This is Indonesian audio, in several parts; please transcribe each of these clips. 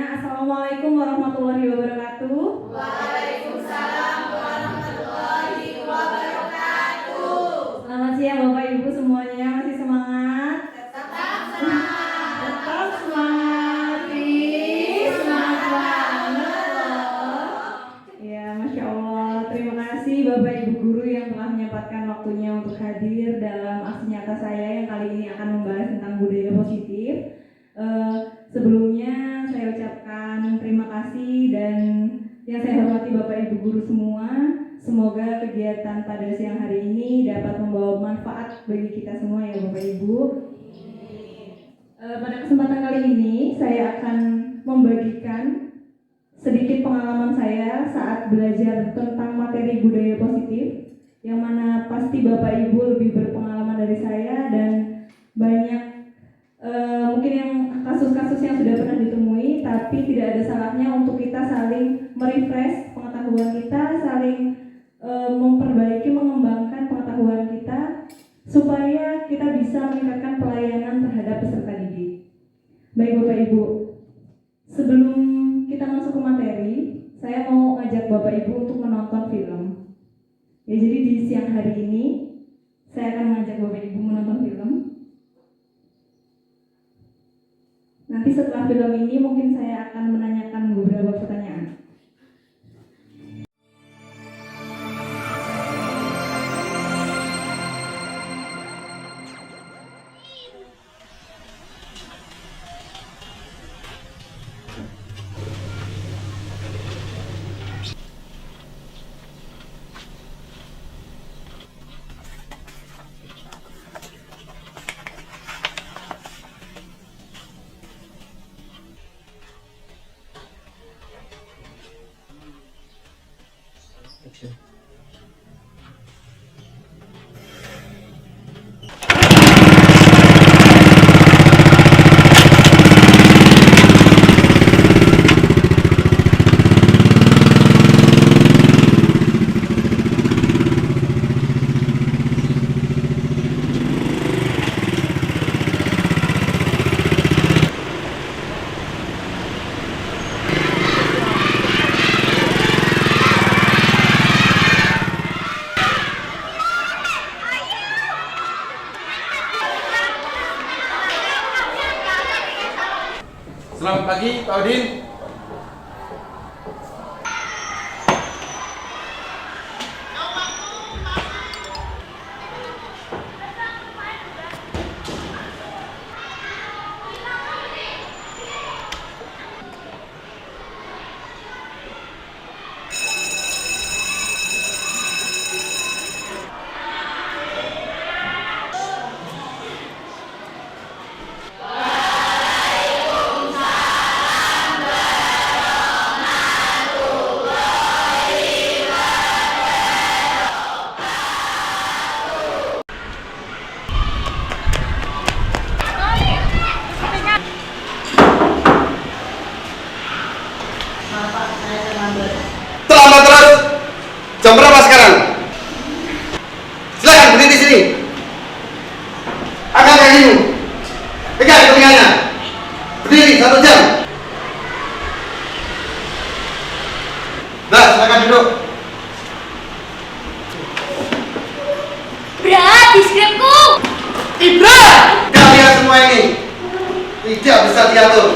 Assalamualaikum warahmatullahi wabarakatuh. Waalaikumsalam warahmatullahi wabarakatuh. Selamat siang Bapak Ibu semuanya, masih semangat? Tetap semangat. Tetap semangat. Semangat banget loh. Ya, Masya Allah. Terima kasih Bapak Ibu Guru yang telah menyempatkan waktunya untuk hadir dalam aksi nyata saya yang kali ini akan membahas tentang budaya positif. Sebelumnya saya ucapkan terima kasih dan yang saya hormati Bapak Ibu Guru semua. Semoga kegiatan pada siang hari ini dapat membawa manfaat bagi kita semua ya Bapak Ibu. Pada kesempatan kali ini saya akan membagikan sedikit pengalaman saya saat belajar tentang materi budaya positif, yang mana pasti Bapak Ibu lebih berpengalaman dari saya dan banyak mungkin yang kasus-kasus yang sudah pernah ditemui, tapi tidak ada salahnya untuk kita saling merefresh pengetahuan kita, saling memperbaiki, mengembangkan pengetahuan kita supaya kita bisa meningkatkan pelayanan terhadap peserta didik. Baik Bapak Ibu, sebelum kita masuk ke materi, saya mau ngajak Bapak Ibu untuk menonton film. Ya, jadi di siang hari ini saya akan mengajak Bapak Ibu menonton film. Nanti setelah film ini mungkin saya akan menanyakan beberapa pertanyaan. Selamat pagi Pak Udin. Terlambat terus. Jam berapa sekarang? Silakan berdiri di sini. Angkat kakimu. Pegang telinganya. Berdiri 1 jam. Nah, silakan duduk. Berat di skripku. Ibra, kalian semua ini tidak bisa diatur.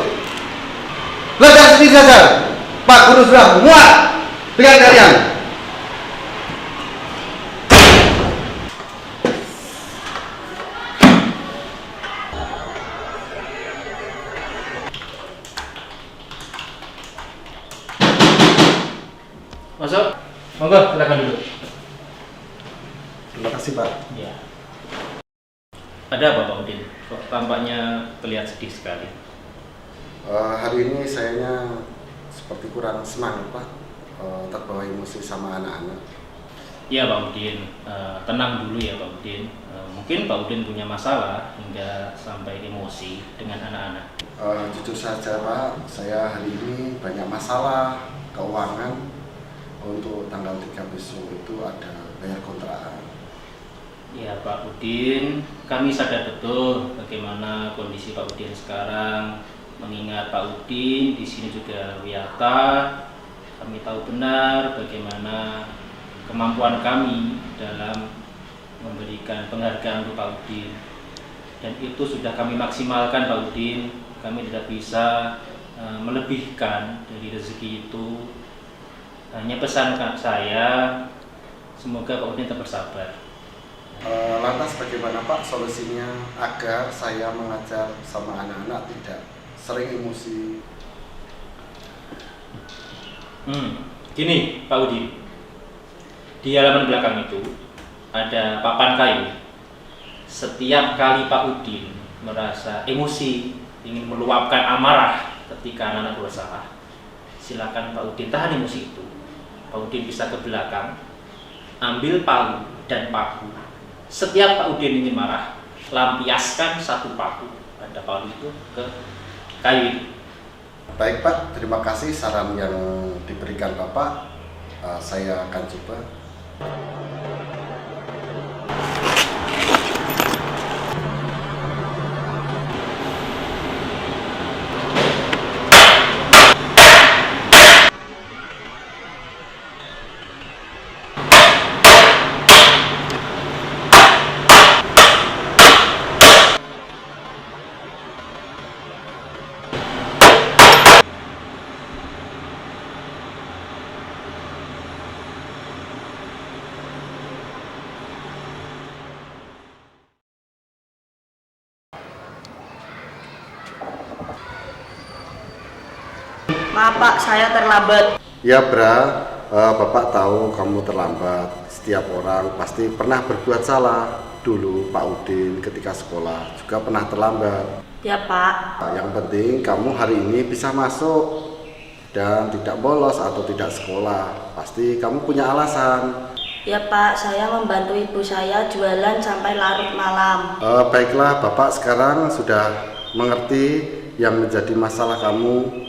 Belajar sendiri saja. Pak Guru sudah muak dengan kalian. Masuk, monggo silakan duduk. Terima kasih Pak. Ya. Ada apa Pak Udin? Kok tampaknya terlihat sedih sekali. Hari ini sayanya seperti kurang semangat Pak, terbawa emosi sama anak-anak. Iya Pak Udin, tenang dulu ya Pak Udin. Mungkin Pak Udin punya masalah hingga sampai emosi dengan anak-anak. Jujur saja Pak, saya hari ini banyak masalah keuangan. Untuk tanggal 3 besok itu ada bayar kontrakan. Ya Pak Udin, kami sadar betul bagaimana kondisi Pak Udin sekarang. Mengingat Pak Udin, di sini juga Wiyata, kami tahu benar bagaimana kemampuan kami dalam memberikan penghargaan untuk Pak Udin. Dan itu sudah kami maksimalkan Pak Udin. Kami tidak bisa melebihkan dari rezeki itu. Hanya pesan saya, semoga Pak Udin tetap bersabar. Lantas bagaimana Pak solusinya agar saya mengajar sama anak-anak tidak sering emosi? Gini Pak Udin, di halaman belakang itu ada papan kayu. Setiap kali Pak Udin merasa emosi, ingin meluapkan amarah ketika anak-anak bersalah, silakan Pak Udin tahan emosi itu. Pak Udin bisa ke belakang, ambil palu dan paku. Setiap Pak Udin ingin marah, lampiaskan satu paku pada palu itu ke kayu itu. Baik Pak, terima kasih saran yang diberikan Bapak. Saya akan coba. Maaf Pak, saya terlambat. Ya Bra, Bapak tahu kamu terlambat. Setiap orang pasti pernah berbuat salah. Dulu Pak Udin ketika sekolah juga pernah terlambat. Ya Pak. Yang penting kamu hari ini bisa masuk dan tidak bolos atau tidak sekolah. Pasti kamu punya alasan. Ya Pak, saya membantu ibu saya jualan sampai larut malam. Baiklah, Bapak sekarang sudah mengerti yang menjadi masalah kamu.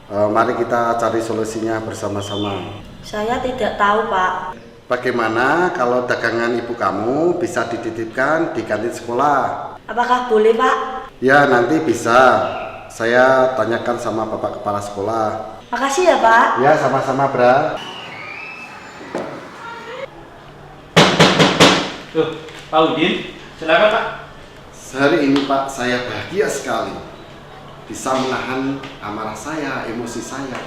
Mari kita cari solusinya bersama-sama. Saya tidak tahu Pak. Bagaimana kalau dagangan ibu kamu bisa dititipkan di kantin sekolah? Apakah boleh Pak? Ya, nanti bisa. Saya tanyakan sama Bapak Kepala Sekolah. Makasih ya Pak. Ya, sama-sama, Bra. Tuh, Pak Udin, silakan Pak. Hari ini Pak, saya bahagia sekali bisa menahan amarah saya, emosi saya.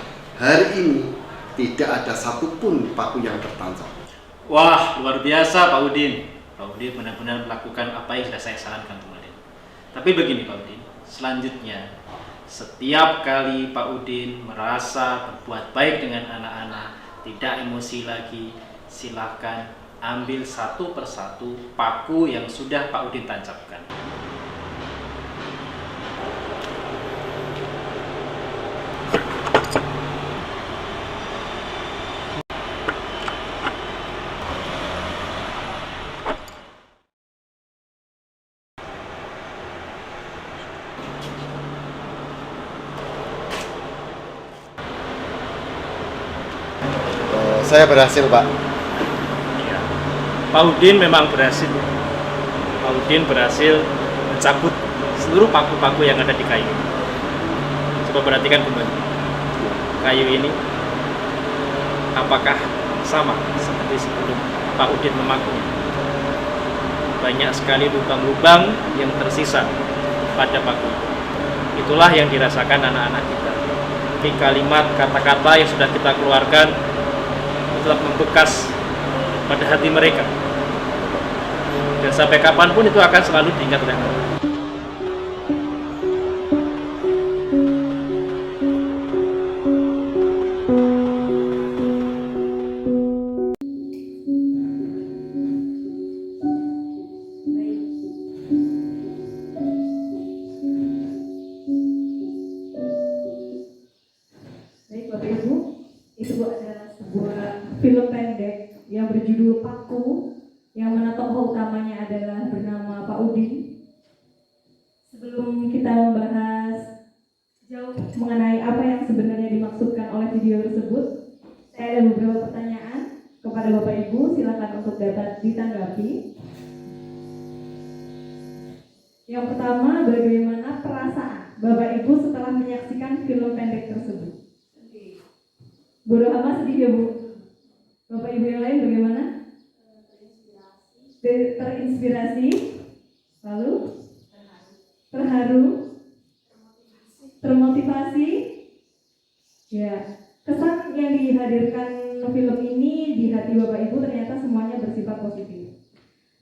Hari ini tidak ada satupun paku yang tertancap. Wah, luar biasa Pak Udin. Pak Udin benar-benar melakukan apa yang sudah saya sarankan kemarin. Tapi begini Pak Udin, selanjutnya setiap kali Pak Udin merasa berbuat baik dengan anak-anak, tidak emosi lagi, silahkan ambil satu persatu paku yang sudah Pak Udin tancapkan. Saya berhasil, Pak. Ya. Pak Udin memang berhasil. Pak Udin berhasil mencabut seluruh paku-paku yang ada di kayu. Coba perhatikan kembali. Kayu ini apakah sama seperti sebelum Pak Udin memakunya? Banyak sekali lubang-lubang yang tersisa pada paku. Itulah yang dirasakan anak-anak kita. Tapi kalimat kata-kata yang sudah kita keluarkan tetap membekas pada hati mereka, dan sampai kapanpun itu akan selalu diingat oleh mereka. Baik Bapak Ibu, itu adalah sebuah film pendek yang berjudul Paku, yang mana tokoh utamanya adalah bernama Pak Udin. Sebelum kita membahas jauh mengenai apa yang sebenarnya dimaksudkan oleh video tersebut, saya ada beberapa pertanyaan kepada Bapak Ibu, silakan untuk dapat ditanggapi. Yang pertama, bagaimana perasaan Bapak Ibu setelah menyaksikan film pendek tersebut? Bu Rohama sedih ya Bu? Bapak Ibu yang lain bagaimana? Terinspirasi, lalu terharu, termotivasi. Ya, kesan yang dihadirkan film ini di hati Bapak Ibu ternyata semuanya bersifat positif.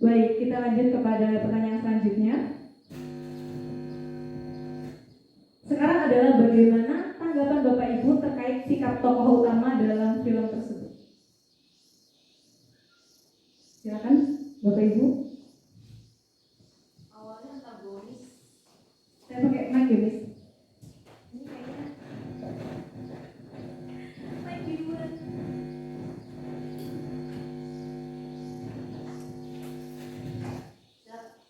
Baik, kita lanjut kepada pertanyaan selanjutnya. Sekarang adalah bagaimana tanggapan Bapak Ibu terkait sikap tokoh utama dalam film tersebut. Silakan Bapak Ibu. Awalnya antagonis. Saya pakai mic ya, Miss. Ini kayaknya main di luar.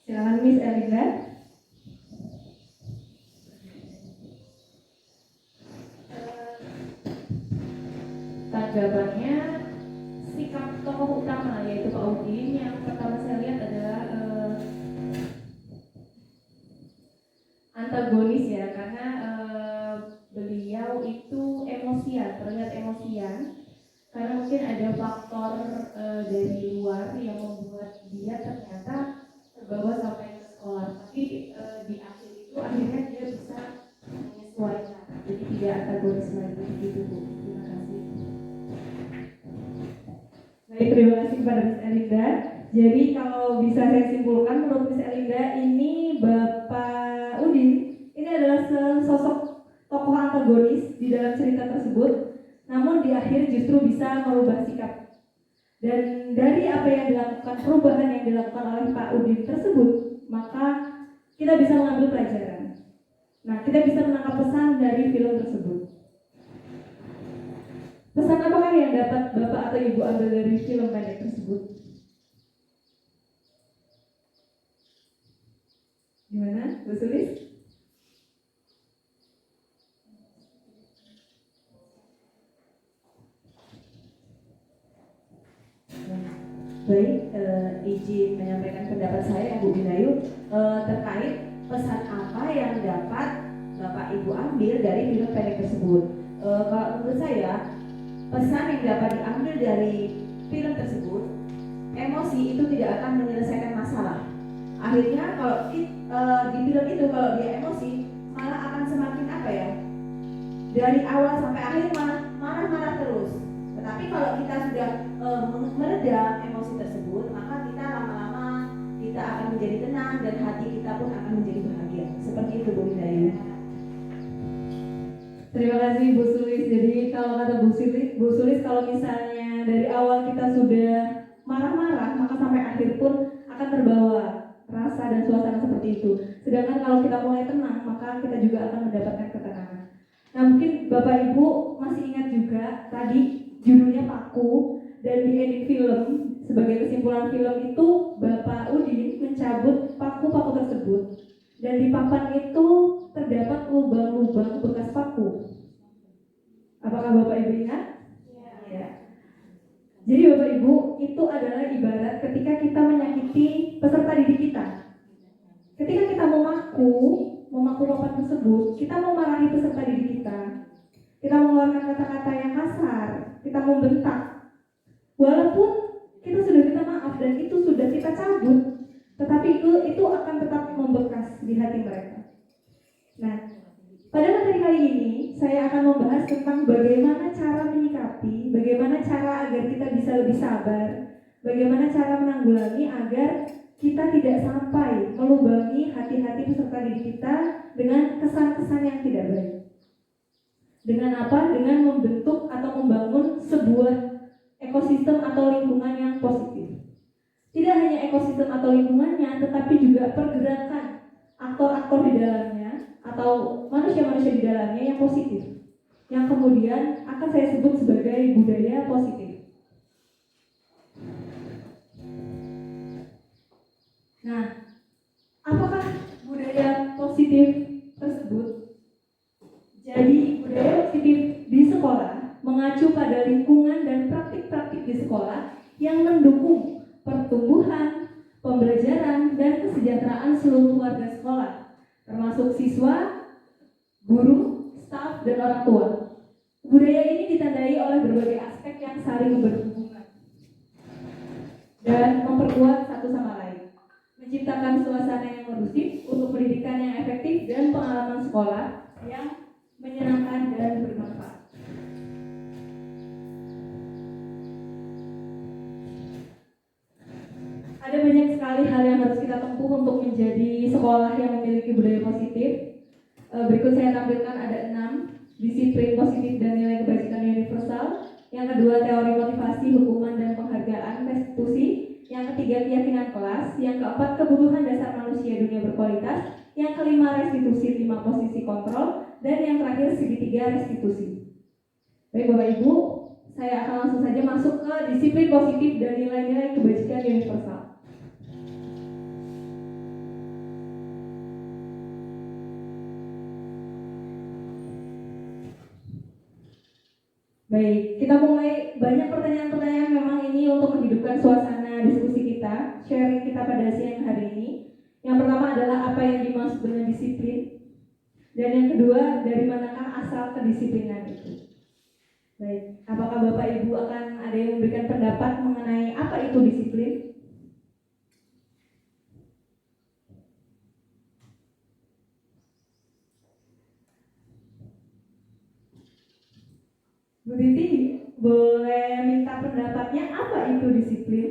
Silakan Miss Elida. Tanggapannya sikap tokoh utama yaitu Pak Udin yang pertama saya lihat adalah antagonis ya, karena beliau itu emosian, terlihat emosian karena mungkin ada faktor dari luar yang membuat dia ternyata terbawa sampai ke sekolah, tapi di akhir itu akhirnya dia bisa menyesuaikan, jadi tidak antagonis lagi gitu Bu. Terima kasih. Baik, terima kasih kepada Miss Elinda. Jadi kalau bisa saya simpulkan, menurut Miss Elinda ini Bapak Udin ini adalah sosok tokoh antagonis di dalam cerita tersebut, namun di akhir justru bisa merubah sikap. Dan dari apa yang dilakukan, perubahan yang dilakukan oleh Pak Udin tersebut, maka kita bisa mengambil pelajaran. Nah, kita bisa menangkap pesan dari film tersebut. Pesan apakah yang dapat Bapak atau Ibu ambil dari film pendek tersebut? Gimana, Bu Sulis? Baik, izin menyampaikan pendapat saya Bu Binayu terkait pesan apa yang dapat Bapak Ibu ambil dari film pendek tersebut. Kalau menurut saya, pesan yang dapat diambil dari film tersebut, emosi itu tidak akan menyelesaikan masalah. Akhirnya kalau di film itu kalau dia emosi, malah akan semakin apa ya? Dari awal sampai akhir marah-marah terus. Tetapi kalau kita sudah meredam emosi tersebut, maka kita lama-lama kita akan menjadi tenang dan hati kita pun akan menjadi bahagia. Seperti itu Bu Binayu. Terima kasih Bu Sulis. Jadi kalau kata Bu Sulis kalau misalnya dari awal kita sudah marah-marah, maka sampai akhir pun akan terbawa rasa dan suasana seperti itu. Sedangkan kalau kita mulai tenang, maka kita juga akan mendapatkan ketenangan. Nah, mungkin Bapak Ibu masih ingat juga tadi judulnya Paku, dan di ending film sebagai kesimpulan film itu Bapak Udin mencabut paku-paku tersebut, dan di papan itu terdapat lubang-lubang bekas paku. Apakah Bapak Ibu ingat? Ya. Jadi Bapak Ibu, itu adalah ibarat ketika kita menyakiti peserta didik kita. Ketika kita memaku papan tersebut, kita memarahi peserta didik kita mengeluarkan kata-kata yang kasar, kita membentak. Walaupun kita sudah minta maaf dan itu sudah kita cabut, tetapi itu akan tetap membekas di hati mereka. Nah, pada materi kali ini saya akan membahas tentang bagaimana cara menyikapi, bagaimana cara agar kita bisa lebih sabar, bagaimana cara menanggulangi agar kita tidak sampai melubangi hati-hati peserta didik kita dengan kesan-kesan yang tidak baik. Dengan apa? Dengan membentuk atau membangun sebuah ekosistem atau lingkungan yang positif. Tidak hanya ekosistem atau lingkungannya, tetapi juga pergerakan aktor-aktor di dalamnya atau manusia-manusia di dalamnya yang positif, yang kemudian akan saya sebut sebagai budaya positif. Nah, apakah budaya positif tersebut? Jadi budaya positif di sekolah mengacu pada lingkungan dan praktik-praktik di sekolah yang mendukung pertumbuhan, pembelajaran, dan kesejahteraan seluruh warga sekolah, termasuk siswa, guru, staf, dan orang tua. Budaya ini ditandai oleh berbagai aspek yang saling berhubungan dan memperkuat satu sama lain, menciptakan suasana yang kondusif untuk pendidikan yang efektif dan pengalaman sekolah yang menyenangkan dan bermanfaat. Ada banyak sekali hal yang harus kita tempuh untuk menjadi sekolah yang memiliki budaya positif. Berikut saya tampilkan ada 6 disiplin positif dan nilai kebajikan universal. Yang kedua, teori motivasi, hukuman, dan penghargaan restitusi. Yang ketiga, keyakinan kelas. Yang keempat, kebutuhan dasar manusia dunia berkualitas. Yang kelima, restitusi 5 posisi kontrol. Dan yang terakhir, segitiga restitusi. Baik Bapak Ibu, saya akan langsung saja masuk ke disiplin positif dan nilai-nilai kebajikan universal. Baik, kita mulai. Banyak pertanyaan-pertanyaan memang ini untuk menghidupkan suasana diskusi kita, sharing kita pada siang hari ini. Yang pertama adalah apa yang dimaksud dengan disiplin, dan yang kedua, dari manakah asal kedisiplinan itu. Baik, apakah Bapak Ibu akan ada yang memberikan pendapat mengenai apa itu disiplin? Bu Titi, boleh minta pendapatnya apa itu disiplin?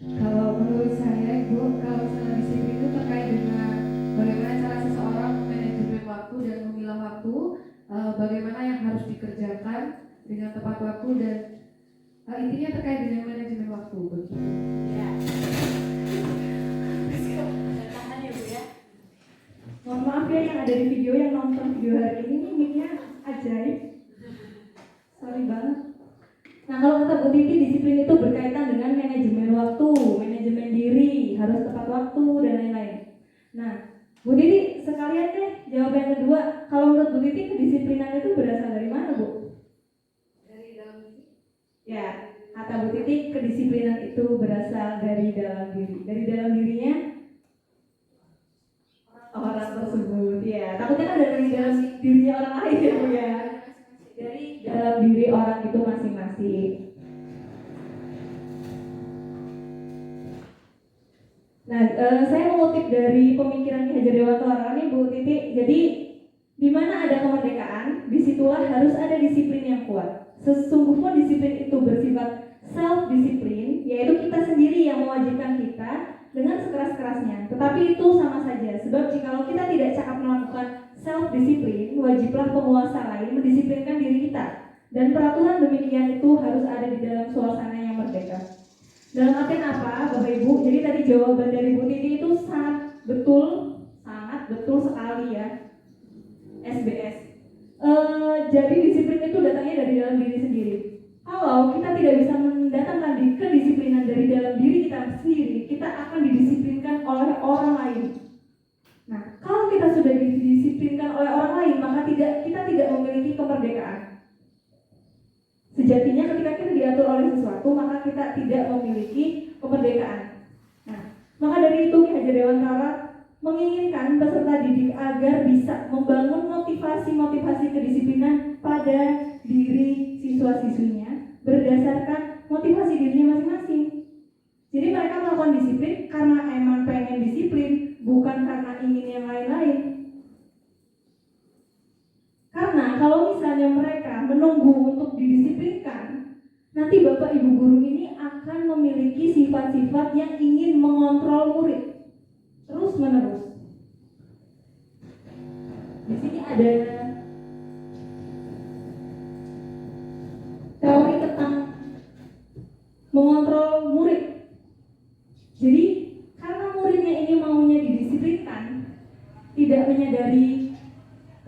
Kalau menurut saya, Ibu, kalau misalnya disiplin itu terkait dengan bagaimana cara seseorang manajemen waktu dan memilah waktu, bagaimana yang harus dikerjakan dengan tepat waktu, dan intinya terkait dengan manajemen waktu begitu. Ya. Tahan ya Bu ya. Mohon maaf ya yang ada di video, yang nonton video hari ini mic-nya ajaib. Sorry banget. Nah, kalau kata Bu Titi, disiplin itu berkaitan dengan manajemen waktu, manajemen diri, harus tepat waktu, dan lain-lain. Nah, Bu Titi sekalian deh jawab yang kedua. Kalau menurut Bu Titi, kedisiplinan itu berasal dari mana, Bu? Dari dalam diri. Ya, kata Bu Titi, kedisiplinan itu berasal dari dalam diri. Dari dalam dirinya orang tersebut. Ya, takutnya kan dari dalam dirinya orang lain ya, Bu ya. Dari dalam diri orang itu masing-masing. Nah, saya mengutip dari pemikiran Ki Hajar Dewantara nih, Bu Titi. Jadi, di mana ada kemerdekaan, disitulah harus ada disiplin yang kuat. Sesungguhnya disiplin itu bersifat self-disiplin, yaitu kita sendiri yang mewajibkan kita dengan sekeras-kerasnya. Tetapi itu sama saja, sebab jikalau kita tidak cakap melakukan self-disiplin, wajiblah penguasa lain mendisiplinkan diri kita. Dan peraturan demikian itu harus ada di dalam suasana yang merdeka. Dalam artian apa, Bapak Ibu? Jadi tadi jawaban dari Bu Titi itu sangat betul sekali ya. SBS. Jadi disiplin itu datangnya dari dalam diri sendiri. Kalau kita tidak bisa mendatangkan kedisiplinan dari dalam diri kita sendiri, kita akan didisiplinkan oleh orang lain. Nah, kalau kita sudah didisiplinkan oleh orang lain, maka kita tidak memiliki kemerdekaan. Sejatinya ketika kita diatur oleh sesuatu, maka kita tidak memiliki kemerdekaan. Nah, maka dari itu Ki Hajar Dewantara menginginkan peserta didik agar bisa membangun motivasi kedisiplinan pada diri siswa-siswinya berdasarkan motivasi dirinya masing-masing. Jadi mereka melakukan disiplin karena emang pengen disiplin, bukan karena ingin yang lain-lain. Karena kalau misalnya mereka menunggu untuk didisiplinkan, nanti Bapak Ibu guru ini akan memiliki sifat-sifat yang ingin mengontrol murid terus menerus. Di sini ada teori tentang mengontrol murid. Jadi karena muridnya ini maunya didisiplinkan, tidak menyadari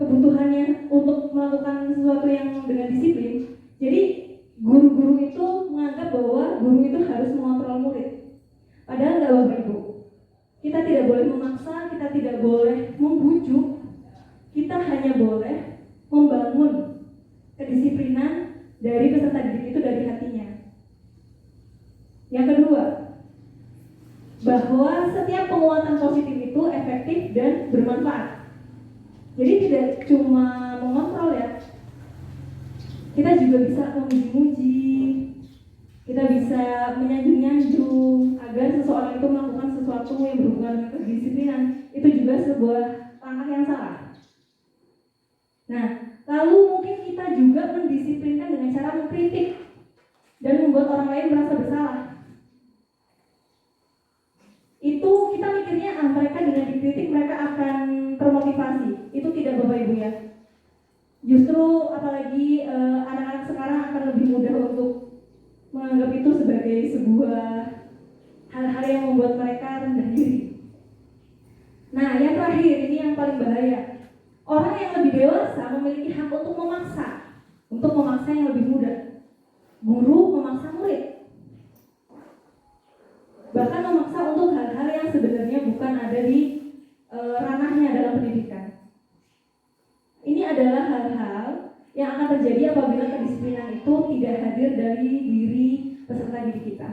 kebutuhannya untuk melakukan sesuatu yang dengan disiplin, jadi guru-guru itu menganggap bahwa guru itu harus mengontrol murid. Padahal nggak, Bapak Ibu. tidak boleh memaksa, kita tidak boleh membujuk, kita hanya boleh membangun kedisiplinan dari peserta didik itu dari hatinya. Yang kedua, bahwa setiap penguatan positif itu efektif dan bermanfaat. Jadi tidak cuma mengontrol ya, kita juga bisa memuji-muji, kita bisa menyanjung-nyanjung agar seseorang itu melakukan sesuatu yang berhubungan dengan kedisiplinan. Itu juga sebuah langkah yang salah. Nah, lalu mungkin kita juga mendisiplinkan dengan cara mengkritik dan membuat orang lain merasa bersalah. Itu kita mikirnya mereka dengan dikritik mereka akan termotivasi. Itu tidak Bapak Ibu ya. Justru apalagi anak-anak sekarang akan lebih mudah untuk menganggap itu sebagai sebuah hal-hal yang membuat mereka rendah diri. Nah, yang terakhir ini yang paling bahaya. Orang yang lebih dewasa memiliki hak untuk memaksa yang lebih muda. Guru memaksa murid. Bahkan memaksa untuk hal-hal yang sebenarnya bukan ada di ranahnya dalam pendidikan. Ini adalah hal-hal yang akan terjadi apabila kedisiplinan itu tidak hadir dari diri peserta didik kita.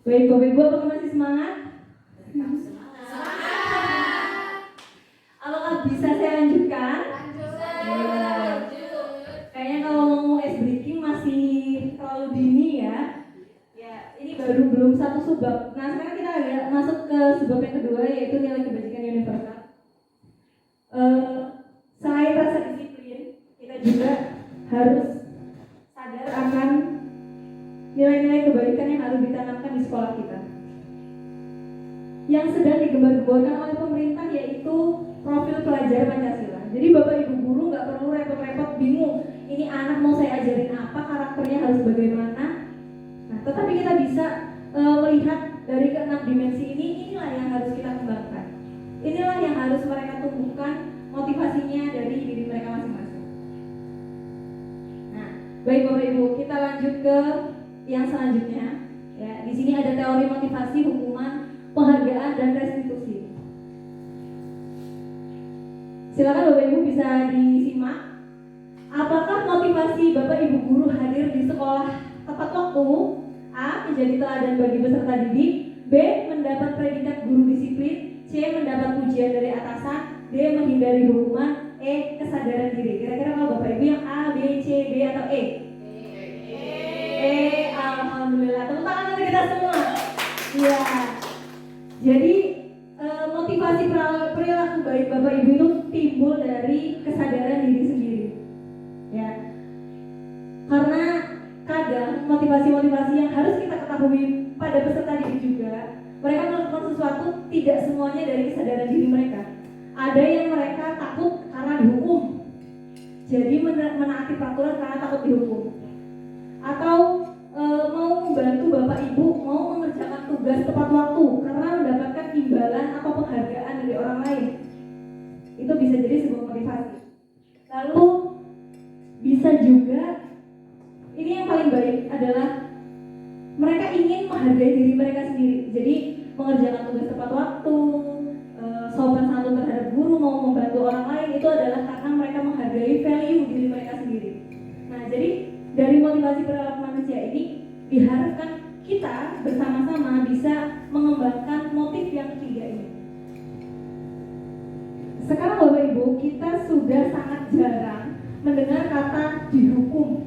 Baik, Bapak Ibu, apakah masih semangat? Apakah bisa saya lanjutkan? Kayaknya kalau mau ice breaking masih terlalu dini ya. Ini baru belum satu subbab. Nah, sekarang kita agak masuk ke subbab yang kedua, yaitu nilai kebajikan universal. Selain rasa disiplin, kita juga harus sadar akan nilai-nilai kebaikan yang harus ditanamkan di sekolah kita. Yang sedang digembar-gemborkan oleh pemerintah yaitu profil pelajar Pancasila. Jadi Bapak Ibu guru nggak perlu repot-repot bingung, ini anak mau saya ajarin apa, karakternya harus bagaimana. Nah, tetapi kita bisa melihat dari keenam dimensi ini, inilah yang harus kita kembangkan. Inilah yang harus mereka tumbuhkan motivasinya dari diri mereka masing-masing. Nah, baik Bapak Ibu, kita lanjut ke yang selanjutnya. Ya, di sini ada teori motivasi, hukuman, penghargaan dan restitusi. Silakan Bapak Ibu bisa disimak. Apakah motivasi Bapak Ibu guru hadir di sekolah tepat waktu? A. Menjadi teladan bagi peserta didik. B. Mendapat predikat guru disiplin. C. Mendapat pujian dari atasan. D. Menghindari hukuman. E. Kesadaran diri. Kira-kira kalau Bapak Ibu yang A, B, C, D atau E? Alhamdulillah. Tepuk tangan untuk kita semua. Iya. Jadi motivasi perilaku baik Bapak Ibu itu timbul dari kesadaran diri sendiri. Ya. Karena kadang motivasi-motivasi yang harus kita ketahui pada peserta didik juga, mereka melakukan sesuatu tidak semuanya dari kesadaran diri mereka. Ada yang mereka takut karena dihukum, jadi menaati peraturan karena takut dihukum. Atau mau membantu Bapak Ibu mau mengerjakan tugas tepat waktu karena mendapatkan imbalan atau penghargaan dari orang lain. Itu bisa jadi sebuah motivasi. Lalu bisa juga, ini yang paling baik adalah mereka ingin menghargai diri mereka sendiri. Jadi mengerjakan tugas tepat waktu, sopan santun terhadap guru, mau membantu orang lain, itu adalah karena mereka menghargai value diri mereka sendiri. Nah, jadi dari motivasi perilaku manusia ini diharapkan kita bersama-sama bisa mengembangkan motif yang ketiga ini. Sekarang Bapak Ibu, kita sudah sangat jarang mendengar kata dihukum.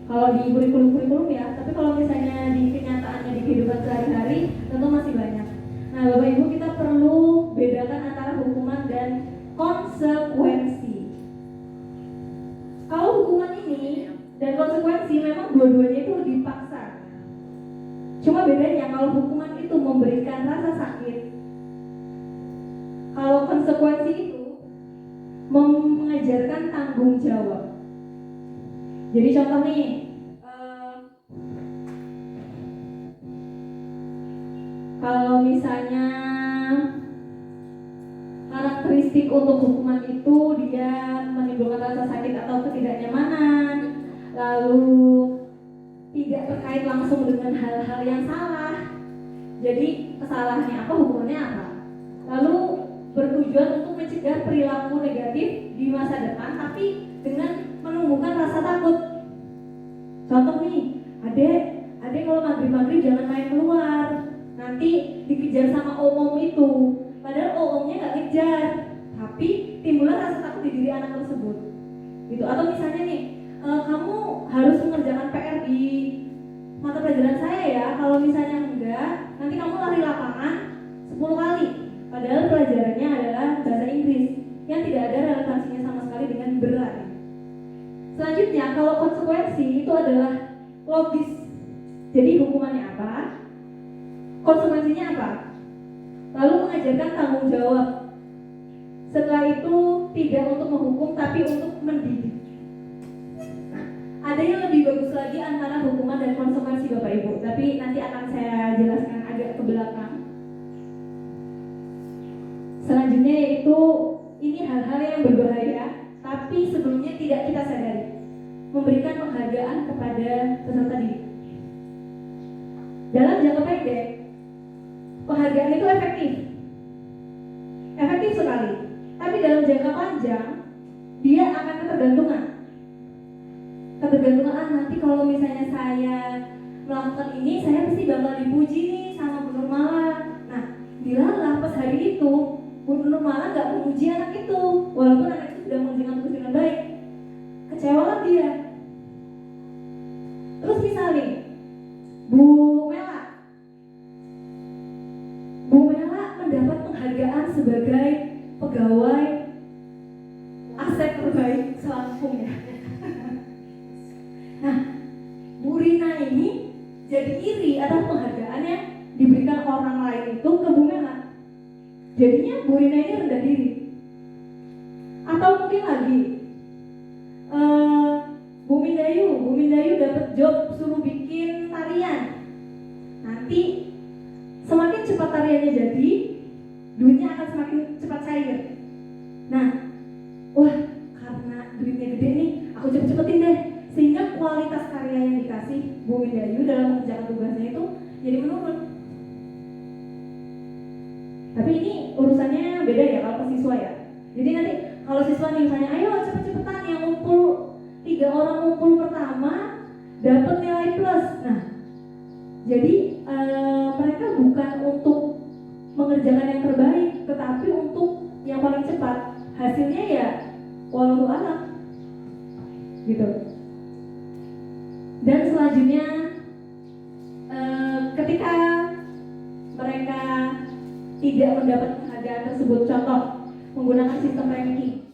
Kalau di kurikulum ya, tapi kalau misalnya di kenyataannya di kehidupan sehari-hari tentu masih banyak. Nah Bapak Ibu, kita perlu bedakan antara hukuman dan konsekuensi. Kalau hukuman ini dan konsekuensi memang dua-duanya itu dipaksa. Cuma bedanya kalau hukuman itu memberikan rasa sakit, kalau konsekuensi itu mengajarkan tanggung jawab. Jadi contoh nih, kalau misalnya karakteristik untuk hukuman itu dia menimbulkan rasa sakit atau ketidaknyamanan, lalu tidak terkait langsung dengan hal-hal yang salah. Jadi kesalahannya apa, hukumannya apa. Lalu bertujuan untuk mencegah perilaku negatif di masa depan, tapi dengan menumbuhkan rasa takut. Contoh nih, adek kalau maghrib jangan main keluar, nanti dikejar sama om itu. Padahal omnya nggak ngejar, tapi timbullah rasa takut di diri anak tersebut. Gitu. Atau misalnya nih, kamu harus mengerjakan PR di mata pelajaran saya ya. Kalau misalnya enggak, nanti kamu lari lapangan 10 kali. Padahal pelajarannya adalah bahasa Inggris yang tidak ada relevansinya sama sekali dengan berlari. Selanjutnya, kalau konsekuensi itu adalah logis. Jadi hukumannya apa? Konsekuensinya apa? Lalu mengajarkan tanggung jawab. Setelah itu tidak untuk menghukum tapi untuk mendidik. Nah, ada yang lebih bagus lagi antara hukuman dan konsekuensi Bapak Ibu, tapi nanti akan saya jelaskan agak ke belakang. Selanjutnya yaitu ini hal-hal yang berbahaya tapi sebelumnya tidak kita sadari. Memberikan penghargaan kepada peserta didik. Dalam jangka pendek, penghargaan itu efektif sekali. Tapi dalam jangka panjang, dia akan ketergantungan. Nanti kalau misalnya saya melakukan ini, saya pasti bakal dipuji nih sama Bu Nur Mala. Nah, dilalah pas hari itu, Bu Nur Mala nggak memuji anak itu, walaupun anak itu sudah mengerjakan tugas dengan baik. Kecewalah dia. Terus misalnya, Bu Mela mendapat penghargaan sebagai pegawai aset terbaik selampung ya. Nah, Bu Rina ini jadi iri atas penghargaan yang diberikan orang lain itu ke Bu Mela. Jadinya Bu Rina ini rendah diri. Atau mungkin lagi Bu Mindayu dapat job suruh bikin tarian. Nanti semakin cepat tariannya jadi, duitnya akan semakin cepat cair. Nah, wah karena duitnya gede nih, aku cepet-cepetin deh, sehingga kualitas karya yang dikasih Bu Mindayu dalam mengerjakan tugasnya itu jadi menurun. Tapi ini urusannya beda ya kalau ke siswa ya. Jadi nanti kalau siswa nih misalnya, ayo cepet-cepetan yang ngumpul 3 orang ngumpul pertama dapat nilai plus. Nah, jadi mereka bukan untuk mengerjakan yang terbaik, tetapi untuk yang paling cepat. Hasilnya ya wallahu a'lam gitu. Dan selanjutnya ketika mereka tidak mendapat penghargaan tersebut, contoh menggunakan sistem ranking,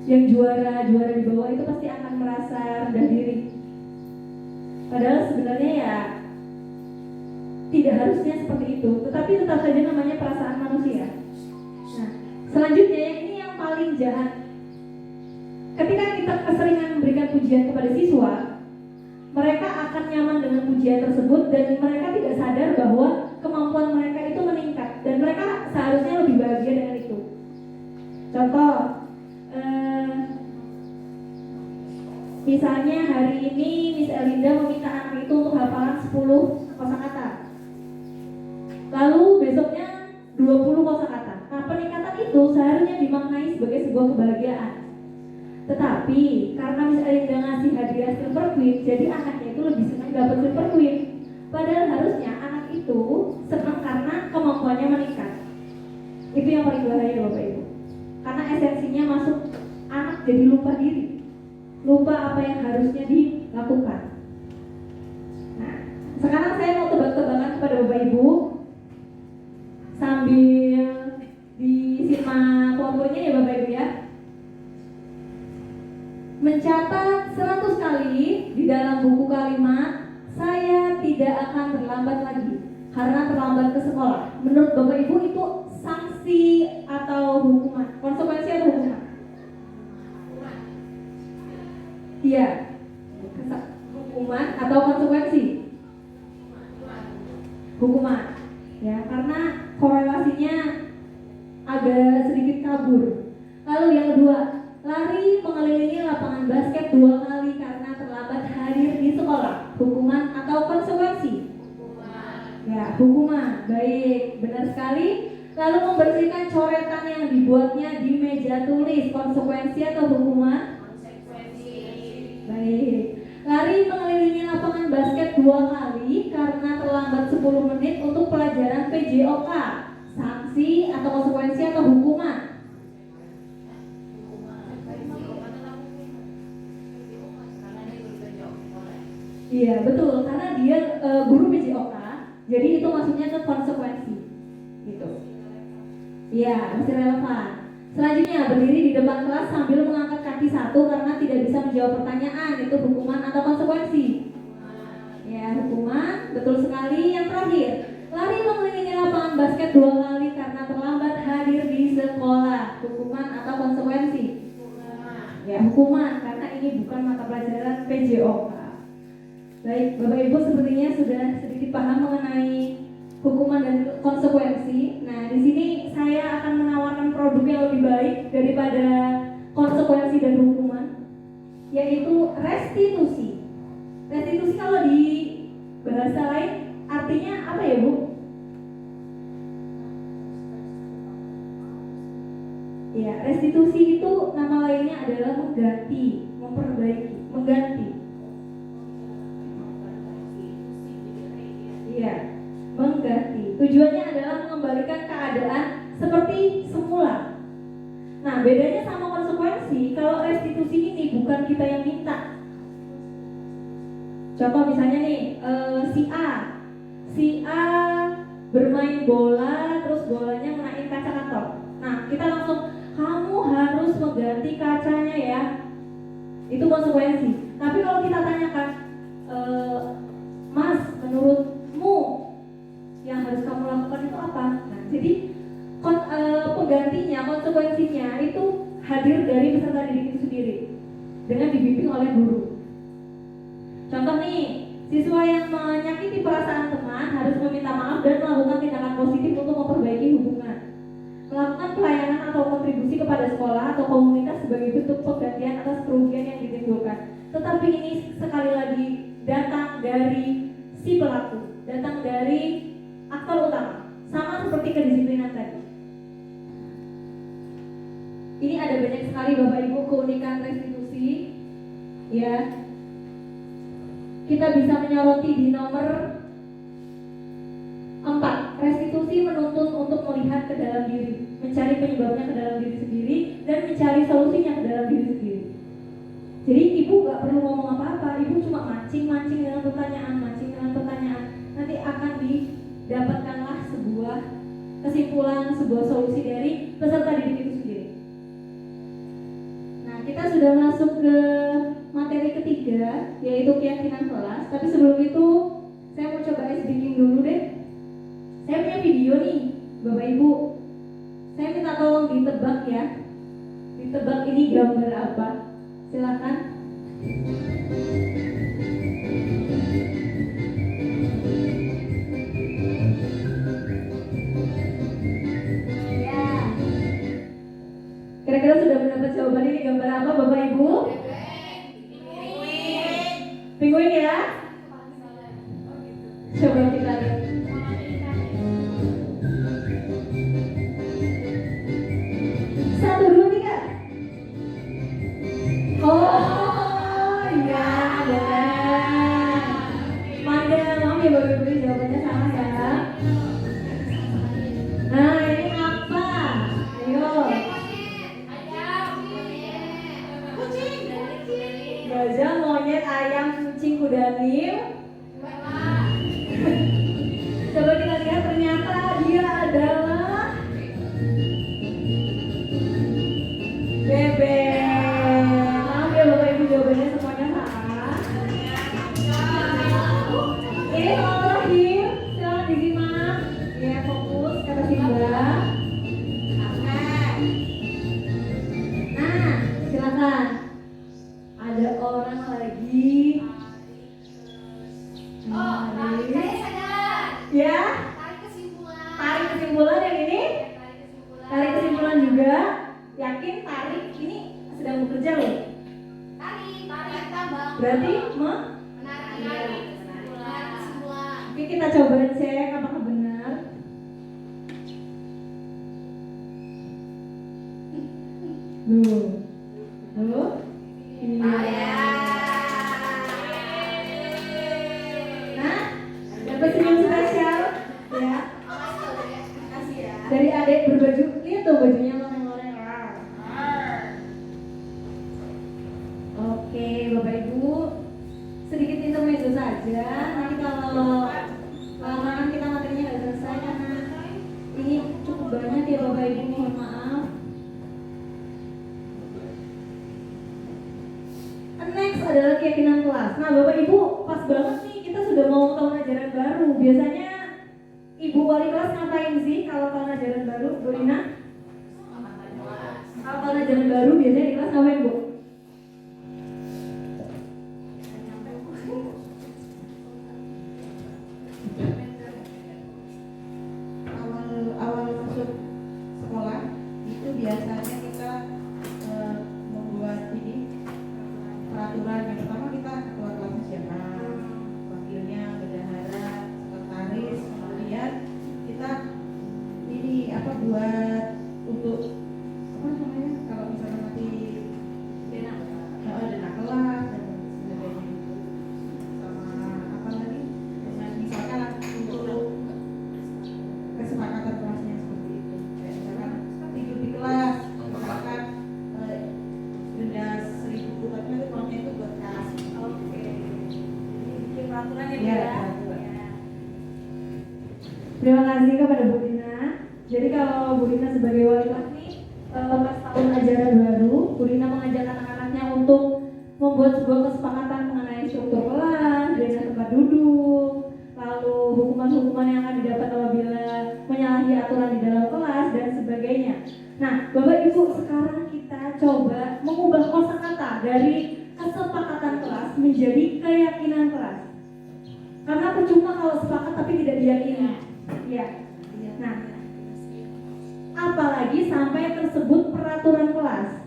yang juara di bawah itu pasti akan merasa rendah diri. Padahal sebenarnya ya tidak harusnya seperti itu, tetapi tetap saja namanya perasaan manusia. Nah, selanjutnya yang ini yang paling jahat. Ketika kita keseringan memberikan pujian kepada siswa, mereka akan nyaman dengan pujian tersebut dan mereka tidak sadar bahwa kemampuan mereka itu meningkat dan mereka seharusnya lebih bahagia dengan itu. Contoh, misalnya hari ini Miss Elinda meminta anak itu untuk hafalan 10 kosakata. Lalu besoknya 20 kosakata. Nah, peningkatan itu seharusnya dimaknai sebagai sebuah kebahagiaan. Tetapi karena Miss Elinda ngasih hadiah Silver Queen, jadi anaknya itu lebih senang dapat Silver Queen. Padahal harusnya anak itu senang karena kemampuannya meningkat. Itu yang paling bahaya Bapak Ibu. Karena esensinya masuk, anak jadi lupa diri, lupa apa yang harusnya dilakukan. Nah, sekarang saya mau tebak-tebakan kepada Bapak Ibu sambil disimak kelompoknya ya Bapak Ibu ya. Mencatat 100 kali di dalam buku kalimat, saya tidak akan terlambat lagi karena terlambat ke sekolah. Menurut Bapak Ibu itu sanksi atau hukuman? Konsekuensi atau hukuman? Iya, hukuman atau konsekuensi? Hukuman, ya, karena korelasinya agak sedikit kabur. Lalu yang kedua, Lari mengelilingi lapangan basket 2 kali karena terlambat hadir di sekolah. Hukuman atau konsekuensi? Ya, hukuman. Baik, benar sekali. Lalu membersihkan coretan yang dibuatnya di meja tulis. Konsekuensi atau hukuman? Baik. Lari mengelilingi lapangan basket 2 kali karena terlambat 10 menit untuk pelajaran PJOK. Sanksi atau konsekuensi atau hukuman? Iya, betul, karena dia guru PJOK, jadi itu maksudnya ke konsekuensi. Gitu. Iya, masih relevan. Selanjutnya, berdiri di depan kelas sambil mengangkat kaki 1 karena tidak bisa menjawab pertanyaan. Itu hukuman atau konsekuensi? Ya, hukuman. Betul sekali. Yang terakhir, lari mengelilingi lapangan basket 2 kali karena terlambat hadir di sekolah. Hukuman atau konsekuensi? Ya, hukuman, karena ini bukan mata pelajaran PJOK. Baik, Bapak Ibu sepertinya sudah sedikit paham mengenai hukuman dan konsekuensi. Nah, di sini saya akan menawarkan produk yang lebih baik daripada konsekuensi dan hukuman, yaitu restitusi. Restitusi kalau di bahasa lain artinya apa ya, Bu? Ya, restitusi itu nama lainnya adalah mengganti, memperbaiki, mengganti. Iya, mengganti. Tujuannya adalah mengembalikan keadaan seperti semula. Nah, bedanya sama konsekuensi, kalau restitusi ini bukan kita yang minta. Contoh misalnya nih, si A bermain bola, terus bolanya ngenain kaca kantor. Nah, kita langsung, kamu harus mengganti kacanya ya. Itu konsekuensi. Tapi kalau kita tanyakan, Mas, menurutmu yang harus kamu lakukan itu apa? Nah, jadi penggantinya, konsekuensinya itu hadir dari peserta didik itu sendiri dengan dibimbing oleh guru. Contoh nih, siswa yang menyakiti perasaan teman harus meminta maaf dan melakukan tindakan positif untuk memperbaiki hubungan. Melakukan pelayanan atau kontribusi kepada sekolah atau komunitas sebagai bentuk penggantian atas kerugian yang ditimbulkan. Tetapi ini sekali lagi datang dari si pelaku, datang dari aktor utama, sama seperti kedisiplinan tadi. Ini ada banyak sekali Bapak Ibu keunikan restitusi, ya. Kita bisa menyoroti di nomor 4. Restitusi menuntun untuk melihat ke dalam diri, mencari penyebabnya ke dalam diri sendiri, dan mencari solusinya ke dalam diri sendiri. Jadi ibu gak perlu ngomong apa-apa, ibu cuma mancing-mancing dengan pertanyaan, nanti akan didapatkanlah sebuah kesimpulan, sebuah solusi dari peserta didik itu sendiri. Nah, kita sudah masuk ke materi ketiga, yaitu keyakinan kelas. Tapi sebelum itu, saya mau coba ice breaking dulu deh. Saya punya video nih, Bapak Ibu. Saya minta tolong ditebak ya. Ditebak ini gambar apa? Silakan. Ya. Kira-kira sudah mendapat jawaban ini gambar apa, Bapak Ibu? Penguin ya? Coba kita lihat. Satu, dua, tiga. Oh, iya, benar. Mandel, maaf ya Bapak Ibu, jawabannya salah ya. Nah, ini apa? Ayo. Gajah, monyet, ayam, kucing, kuda nil. Coba kita lihat, ternyata dia adalah bebek. Maaf ya Bapak Ibu, jawabannya semuanya salah. Ini soal terakhir, silakan disimak. Ya, fokus, kata Simba. Nah, silakan. Ada orang lagi. Saya sadar. Ya, Tarik kesimpulan. tarik kesimpulan yang ini. Tarik kesimpulan juga. Yakin tarik ini sedang bekerja loh. Tarik tambang. Berarti Menarik kesimpulan. Oke, kita coba cek apakah benar. Loh, ini dia. Nah, dapat senyum spesial ya. Makasih ya. Dari adik berbaju, lihat tuh bajunya loreng-loreng. Oke, Bapak Ibu, sedikit intermezzo saja. Nanti kalau lama kita materinya nggak selesai karena ini cukup banyak ya Bapak Ibu, mohon maaf. Next adalah keyakinan kelas. Nah Bapak Ibu, pas banget nih kita sudah mau tahun ajaran baru. Biasanya Ibu wali kelas ngapain sih kalau tahun ajaran baru, Bu Lina? Kalau tahun ajaran baru biasanya di kelas ngapain Bu? Awal masuk sekolah itu biasanya kita membuat ini peraturan. Yang pertama kita ketua kelasnya siapa, wakilnya, bendahara, sekretaris, kemudian kita ini buat untuk apa namanya kalau misalnya nanti dana kelas dan sebagainya, sama apa lagi dengan misalkan untuk kesepakatan kelasnya seperti itu. Kayak misalkan tidur di kelas, misalkan denda 1.000, tapi nanti uangnya itu buat kelas. Oke. Ini peraturan ya Bu Iya, ya. peraturan. Ya. Terima kasih kepada Bu Lina. Jadi kalau Bu Lina sebagai wali kelas nih pas tahun ajaran baru, Bu Lina mengajak anak-anaknya untuk membuat sebuah kesepakatan mengenai struktur kelas, dana tempat duduk, lalu hukuman-hukuman yang akan didapat apabila menyalahi aturan di dalam kelas dan sebagainya. Nah, Bapak Ibu, sekarang kita coba mengubah kosakata dari kesepakatan kelas menjadi keyakinan kelas. Karena percuma kalau sepakat tapi tidak diyakini. Ya. Nah, apalagi sampai tersebut peraturan kelas.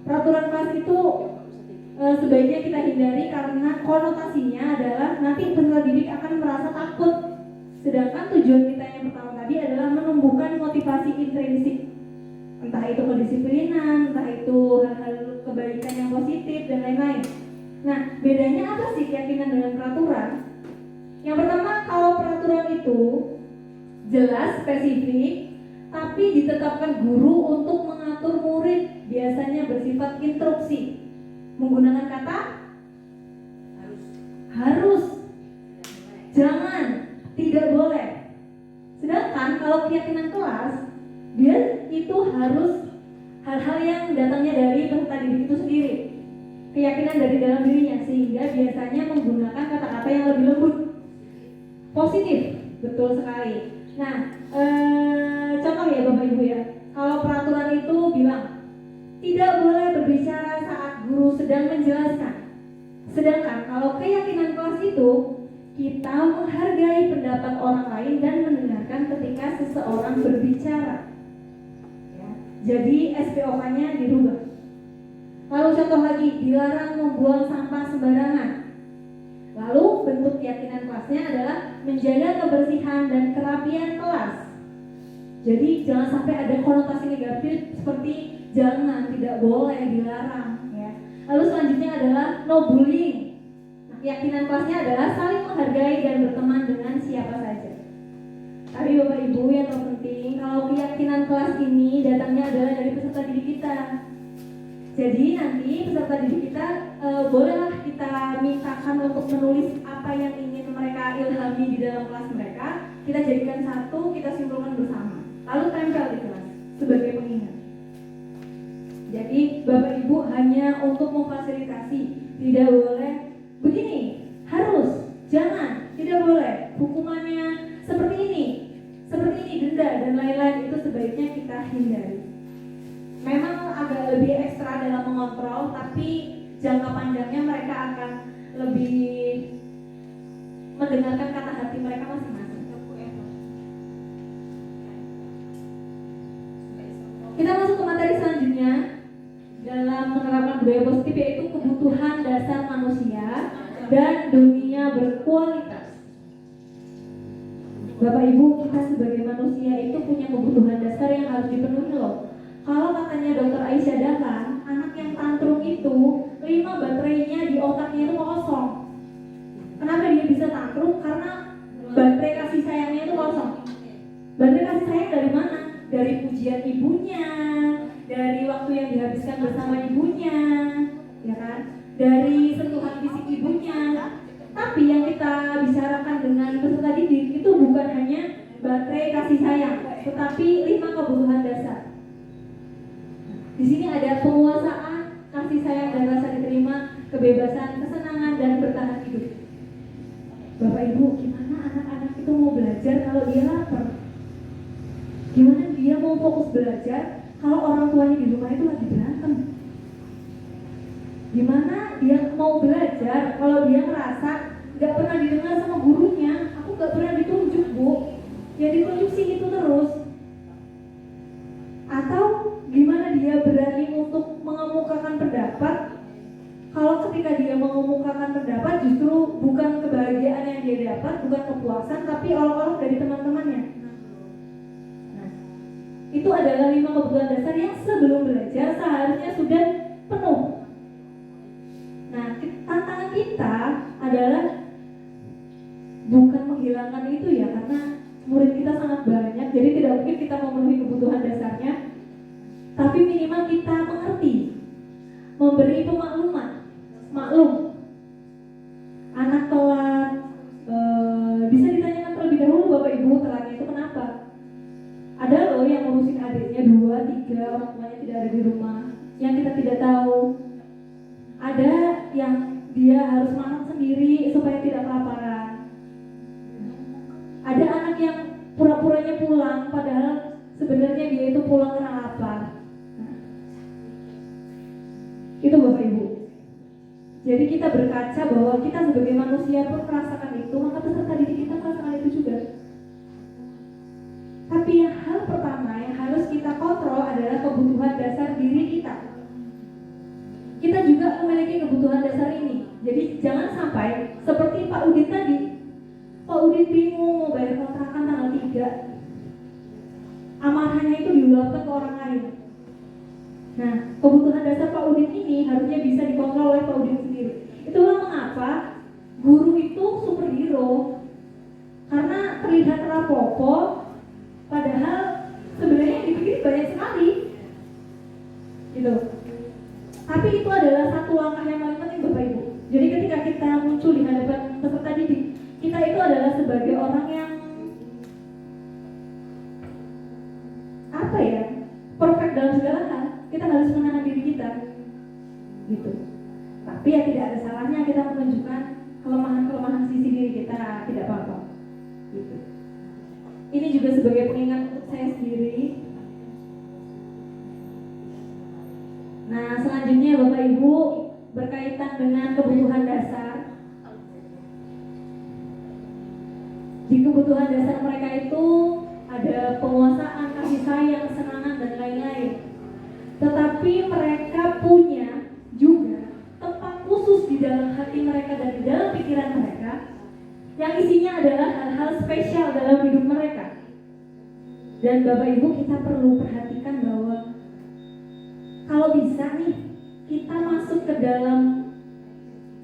Peraturan kelas itu sebaiknya kita hindari karena konotasinya adalah nanti peserta didik akan merasa takut. Sedangkan tujuan kita yang pertama tadi adalah menumbuhkan motivasi intrinsik. Entah itu kedisiplinan, entah itu hal-hal kebaikan yang positif dan lain-lain. Nah, bedanya apa sih keyakinan dengan peraturan? Yang pertama, kalau peraturan itu jelas, spesifik, tapi ditetapkan guru untuk mengatur murid, biasanya bersifat instruksi. Menggunakan kata harus, jangan, tidak boleh. Sedangkan kalau keyakinan kelas, dia itu harus hal-hal yang datangnya dari peserta didik itu sendiri, keyakinan dari dalam dirinya, sehingga biasanya menggunakan kata-kata yang lebih lembut, positif, betul sekali. Nah, contoh ya Bapak Ibu ya, kalau peraturan itu bilang tidak boleh berbicara saat guru sedang menjelaskan. Sedangkan kalau keyakinan kelas itu kita menghargai pendapat orang lain dan mendengarkan ketika seseorang berbicara. Ya, jadi SPOK-nya dirubah. Lalu contoh lagi, dilarang membuang sampah sembarangan. Lalu bentuk keyakinan kelasnya adalah menjaga kebersihan dan kerapian kelas. Jadi jangan sampai ada konotasi negatif seperti jangan, tidak boleh, dilarang. Ya. Lalu selanjutnya adalah no bullying. Nah, keyakinan kelasnya adalah saling menghargai dan berteman dengan siapa saja. Tapi Bapak Ibu yang terpenting, kalau keyakinan kelas ini datangnya adalah dari peserta didik kita. Jadi nanti peserta didik kita bolehlah kita mintakan untuk menulis apa yang ingin mereka ilhami di dalam kelas mereka. Kita jadikan satu, kita simpulkan bersama. Lalu tempel di kelas sebagai pengingat. Jadi Bapak Ibu hanya untuk memfasilitasi, tidak boleh begini, harus, jangan, tidak boleh, hukumannya seperti ini, denda dan lain-lain, itu sebaiknya kita hindari. Memang agak lebih ekstra dalam mengontrol, tapi jangka panjangnya mereka akan lebih mendengarkan kata hati mereka masing-masing. Kita masuk ke materi selanjutnya dalam menerapkan dan dunia berkualitas. Bapak Ibu, kita sebagai manusia itu punya kebutuhan dasar yang harus dipenuhi loh. Kalau katanya Dokter Aisyah Dahlan, anak yang tantrum itu 5 baterainya di otaknya itu kosong. Kenapa dia bisa tantrum? Karena baterai kasih sayangnya itu kosong. Baterai kasih sayang dari mana? Dari pujian ibunya, dari waktu yang dihabiskan bersama ibunya, ya kan? Dari sentuhan fisik ibunya. Tapi yang kita bicarakan dengan peserta didik itu bukan hanya baterai kasih sayang, tetapi 5 kebutuhan dasar. Di sini ada penguasaan, kasih sayang dan rasa diterima, kebebasan, kesenangan dan bertahan hidup. Bapak Ibu, gimana anak-anak itu mau belajar kalau dia lapar? Gimana dia mau fokus belajar kalau orang tuanya di rumah itu lagi berantem? Gimana dia mau belajar kalau dia merasa gak pernah didengar sama gurunya? Aku gak pernah ditunjuk, Bu. Ya ditunjuk sih itu terus. Atau gimana dia berani untuk mengemukakan pendapat kalau ketika dia mengemukakan pendapat justru bukan kebahagiaan yang dia dapat, bukan kepuasan, tapi olok-olok dari teman-temannya. Nah, itu adalah 5 kebutuhan dasar yang sebelum belajar seharusnya sudah penuh. Nah, tantangan kita adalah bukan menghilangkan itu ya, karena murid kita sangat banyak, jadi tidak mungkin kita memenuhi kebutuhan dasarnya, tapi minimal kita mengerti, memberi pemakluman, maklum. Anak telat, bisa ditanyakan terlebih dahulu Bapak Ibu telatnya itu kenapa? Ada loh yang ngurusin adiknya 2, 3, orang tuanya tidak ada di rumah, yang kita tidak tahu. Ada yang dia harus makan sendiri supaya tidak kelaparan. Ada anak yang pura-puranya pulang padahal sebenarnya dia itu pulang karena lapar. Nah, itu Bapak Ibu. Jadi kita berkaca bahwa kita sebagai manusia pun merasakan itu, maka peserta didik kita merasakan itu juga. Tapi yang hal pertama yang harus kita kontrol adalah kebutuhan dasar diri kita. Kita juga memiliki kebutuhan dasar ini. Jadi jangan sampai seperti Pak Udin tadi. Pak Udin bingung mau bayar kontrakan tanggal 3. Amarahnya itu diluapkan ke orang lain. Nah, kebutuhan dasar Pak Udin ini harusnya bisa dikontrol oleh Pak Udin sendiri. Itulah mengapa guru itu superhero. Karena terlihat rapopo, padahal sebenarnya yang dipikir banyak sekali. Gitu. Tapi itu adalah satu langkah yang paling penting Bapak Ibu. Jadi ketika kita muncul di hadapan peserta didik, kita itu adalah sebagai orang yang apa ya, perfect dalam segala hal. Kita harus menahan diri kita, gitu. Tapi ya tidak ada salahnya kita menunjukkan kelemahan-kelemahan sisi diri kita, tidak apa-apa. Gitu. Ini juga sebagai pengingat untuk saya sendiri. Nah, selanjutnya Bapak Ibu berkaitan dengan kebutuhan dasar. Di kebutuhan dasar mereka itu ada penguasaan, kasih sayang, kesenangan dan lain-lain. Tetapi mereka punya juga tempat khusus di dalam hati mereka dan di dalam pikiran mereka yang isinya adalah hal-hal spesial dalam hidup mereka. Dan Bapak Ibu kita perlu perhatikan bahwa kalau bisa nih kita masuk ke dalam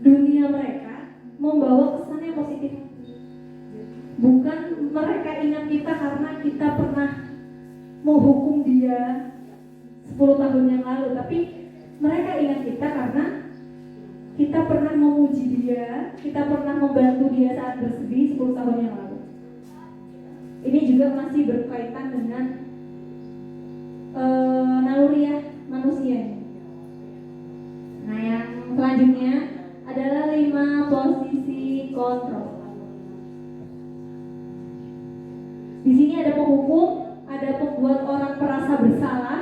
dunia mereka membawa kesan yang positif. Bukan mereka ingat kita karena kita pernah menghukum dia 10 tahun yang lalu, tapi mereka ingat kita karena kita pernah memuji dia, kita pernah membantu dia saat bersedih 10 tahun yang lalu. Ini juga masih berkaitan dengan naluriah manusia. Nah, yang selanjutnya adalah 5 posisi kontrol. Di sini ada penghukum, ada pembuat orang merasa bersalah,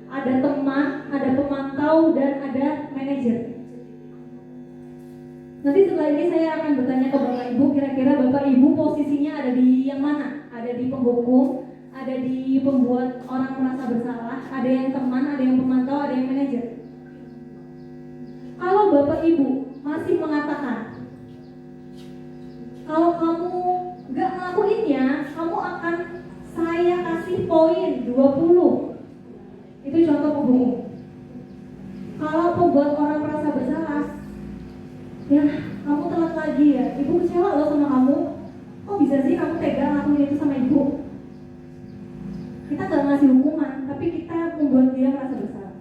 ada teman, ada pemantau, dan ada manajer. Nanti setelah ini saya akan bertanya ke Bapak Ibu, kira-kira Bapak Ibu posisinya ada di yang mana? Ada di penghukum, ada di pembuat orang merasa bersalah, ada yang teman, ada yang pemantau, ada yang manajer. Kalau Bapak Ibu masih mengatakan Kalau kamu nggak ngelakuinnya, kamu akan saya kasih poin 20. Itu contoh penghukum. Kalau membuat orang merasa bersalah, ya kamu telat lagi ya, ibu kecewa loh sama kamu. Kok bisa sih kamu tega ngelakuin itu sama ibu? Kita nggak ngasih hukuman, tapi kita membuat dia merasa bersalah.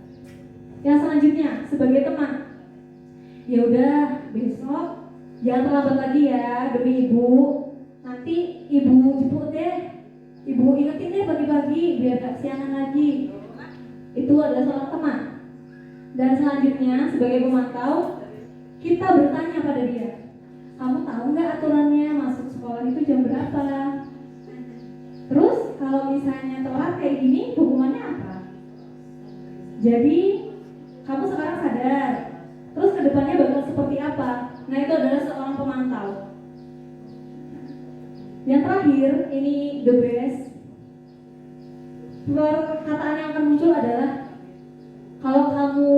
Yang selanjutnya, sebagai teman, ya udah besok jangan terlambat lagi ya demi ibu. Nanti ibu jemput deh, ibu ingetin deh pagi-pagi biar gak siangan lagi. Itu adalah seorang teman. Dan selanjutnya sebagai pemantau, kita bertanya pada dia, kamu tahu nggak aturannya masuk sekolah itu jam berapa? Terus kalau misalnya telat kayak gini, hukumannya apa? Jadi kamu sekarang sadar. Terus kedepannya bakal seperti apa? Nah itu adalah seorang pemantau. Yang terakhir, ini the best. Perkataan yang akan muncul adalah, kalau kamu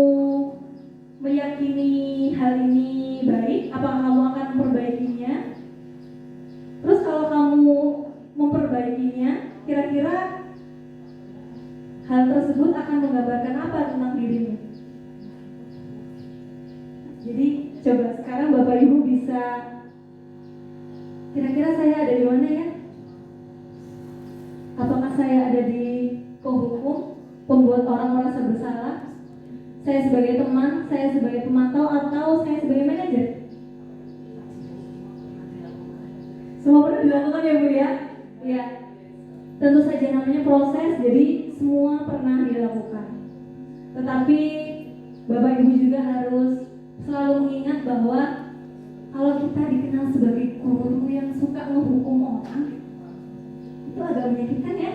meyakini hal ini baik, apakah kamu akan memperbaikinya? Terus kalau kamu memperbaikinya, kira-kira hal tersebut akan menggambarkan apa tentang dirimu? Jadi coba sekarang Bapak Ibu bisa, kira-kira saya ada di mana ya? Apakah saya ada di penghukum, pembuat orang merasa bersalah? Saya sebagai teman, saya sebagai pemantau, atau saya sebagai manajer? Semua pernah dilakukan ya Bu ya? Ya, tentu saja namanya proses, jadi semua pernah dilakukan. Tetapi Bapak Ibu juga harus selalu mengingat bahwa kalau kita dikenal sebagai guru yang suka menghukum orang, itu agak menyakitkan ya.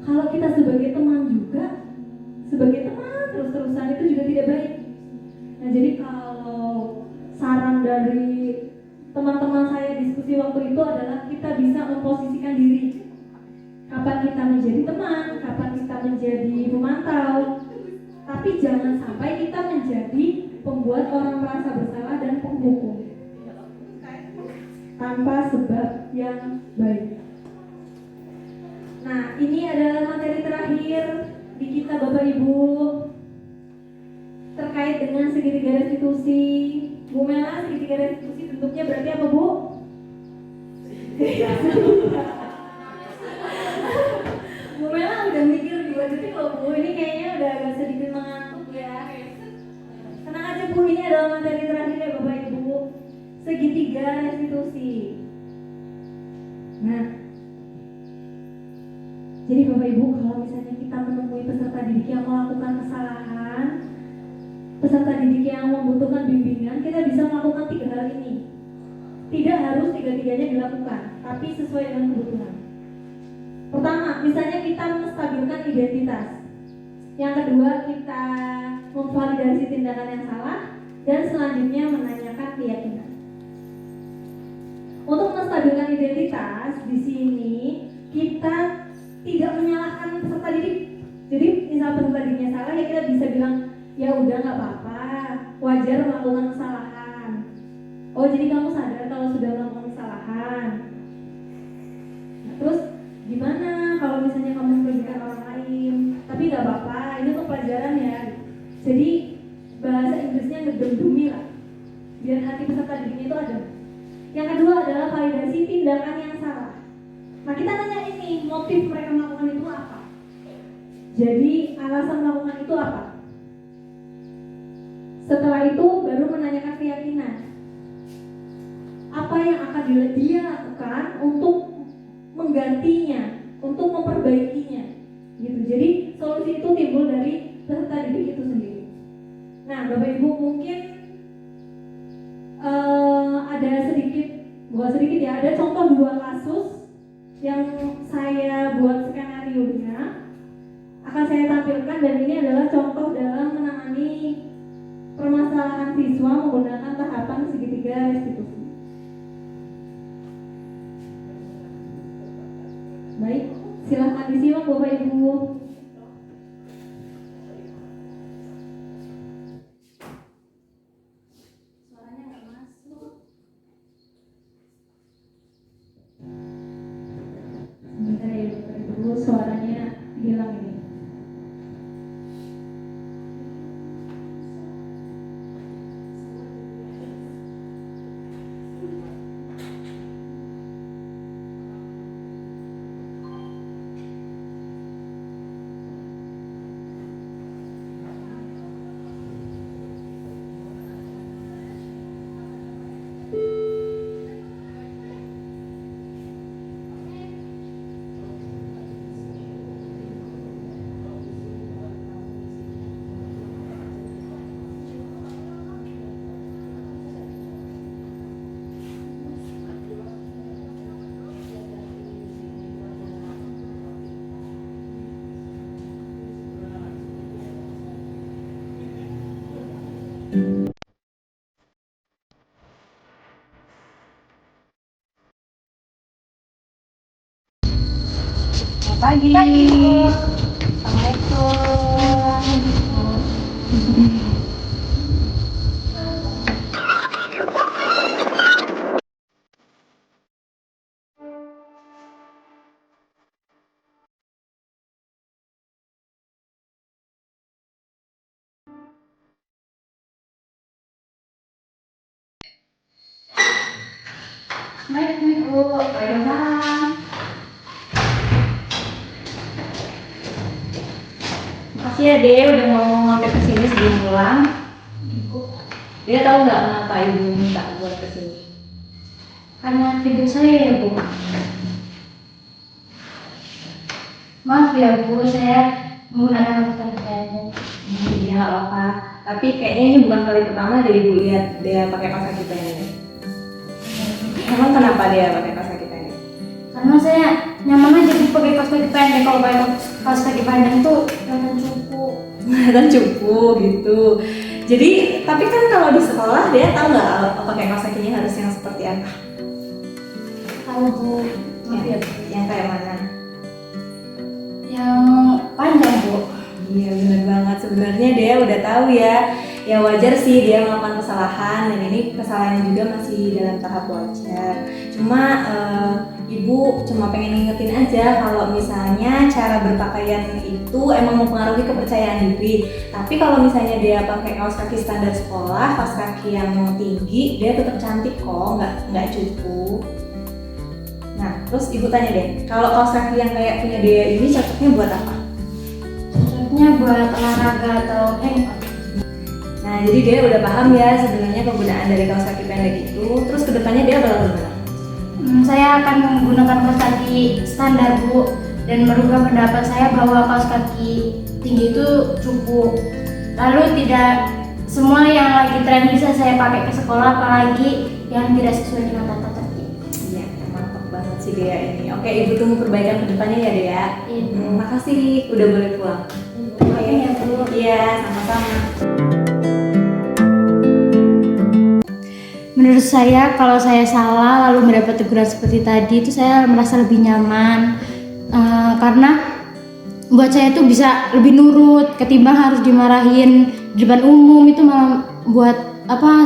Kalau kita sebagai teman juga, sebagai teman terus-terusan, itu juga tidak baik. Nah jadi kalau saran dari teman-teman saya diskusi waktu itu adalah kita bisa memposisikan diri. Kapan kita menjadi teman, kapan kita menjadi pemantau, tapi jangan sampai kita menjadi pembuat orang merasa bersalah dan penghukum tanpa sebab yang baik. Nah, ini adalah materi terakhir di kita Bapak Ibu terkait dengan segitiga restitusi. Bu Mela, segitiga restitusi bentuknya berarti apa Bu? Bu Mela udah mikir 2 detik loh Bu, ini kayaknya udah agak sedikit mengantuk ya. Tenang aja Bu, ini adalah materi terakhir ya Bapak Ibu, segitiga restitusi. Nah, jadi Bapak Ibu, kalau misalnya kita menemui peserta didik yang melakukan kesalahan, peserta didik yang membutuhkan bimbingan, kita bisa melakukan 3 hal ini. Tidak harus 3-tiganya dilakukan, tapi sesuai dengan kebutuhan. Pertama, misalnya kita menstabilkan identitas. Yang kedua, kita memvalidasi tindakan yang salah, dan selanjutnya menanyakan keyakinan. Untuk menstabilkan identitas, di sini kita tidak menyalahkan peserta didik. Jadi misal peserta didiknya salah, ya kita bisa bilang, ya udah nggak apa-apa, wajar melakukan kesalahan. Oh jadi kamu sadar kalau sudah melakukan kesalahan. Nah, terus gimana kalau misalnya kamu merugikan orang lain? Tapi nggak apa-apa, ini untuk pelajaran ya. Jadi bahasa Inggrisnya ngedendumi lah, biar hati peserta didiknya itu ada. Yang kedua adalah validasi tindakan yang salah. Nah kita tanya ini, motif mereka melakukan itu apa? Jadi alasan melakukan itu apa? Setelah itu baru menanyakan keyakinan. Apa yang akan dia lakukan untuk menggantinya, untuk memperbaikinya, gitu. Jadi solusi itu timbul dari peserta didik itu sendiri. Nah, Bapak Ibu mungkin ada bukan sedikit ya, ada contoh 2 kasus yang saya buat skenario-nya akan saya tampilkan, dan ini adalah contoh dalam menangani permasalahan siswa menggunakan tahapan segitiga restitusi. Baik, silahkan disimak Bapak Ibu. Suaranya nggak masuk. pagi. Assalamualaikum. Baik, Bu. Waalaikumsalam. Makasih ya, Dek, udah mau mampir ke sini sebelum pulang. Dia tahu nggak kenapa Ibu minta buat ke sini? Karena tidur saya ya, Bu. Maaf ya, Bu, saya menggunakan angkutan kayaknya. Iya, nggak apa-apa. Tapi kayaknya ini bukan kali pertama dari Ibu lihat dia pakai kaos kaki pendek. Emang kenapa dia pakai kaos kaki pendek? Karena saya nyaman aja sih pakai kaos kaki pendek. Kalau pakai kaos kaki pendek itu kelihatan cupu. Kelihatan cupu gitu. Jadi, tapi kan kalau di sekolah dia tahu nggak pakai kaos kakinya harus yang seperti apa? Tahu, Bu. Maaf ya, Bu. Yang kayak mana? Yang panjang, Bu. Iya benar banget, sebenarnya dia udah tahu ya. Ya wajar sih dia melakukan kesalahan dan ini kesalahannya juga masih dalam tahap wajar. Cuma ibu cuma pengen ngingetin aja kalau misalnya cara berpakaian itu emang mempengaruhi kepercayaan diri. Tapi kalau misalnya dia pakai kaos kaki standar sekolah, kaos kaki yang tinggi, dia tetap cantik kok, nggak cupu. Nah, terus ibu tanya deh, kalau kaos kaki yang kayak punya dia ini cocoknya buat apa? Cocoknya buat olahraga atau hangout. Nah, jadi dia udah paham ya sebenarnya penggunaan dari kaos kaki pendek itu. Terus kedepannya dia bakal gimana? Saya akan menggunakan kaos kaki standar, Bu, dan merubah pendapat saya bahwa kaos kaki tinggi itu cukup. Lalu tidak semua yang lagi tren bisa saya pakai ke sekolah, apalagi yang tidak sesuai dengan tata tertib. Iya, mantap banget sih Dea ini. Oke, ibu tunggu perbaikan kedepannya ya Dea. Iya, Bu. Makasih, udah boleh pulang. Oke ya, Bu. Iya, sama-sama. Menurut saya, kalau saya salah lalu mendapat teguran seperti tadi itu saya merasa lebih nyaman. Karena buat saya itu bisa lebih nurut ketimbang harus dimarahin di depan umum. Itu malah buat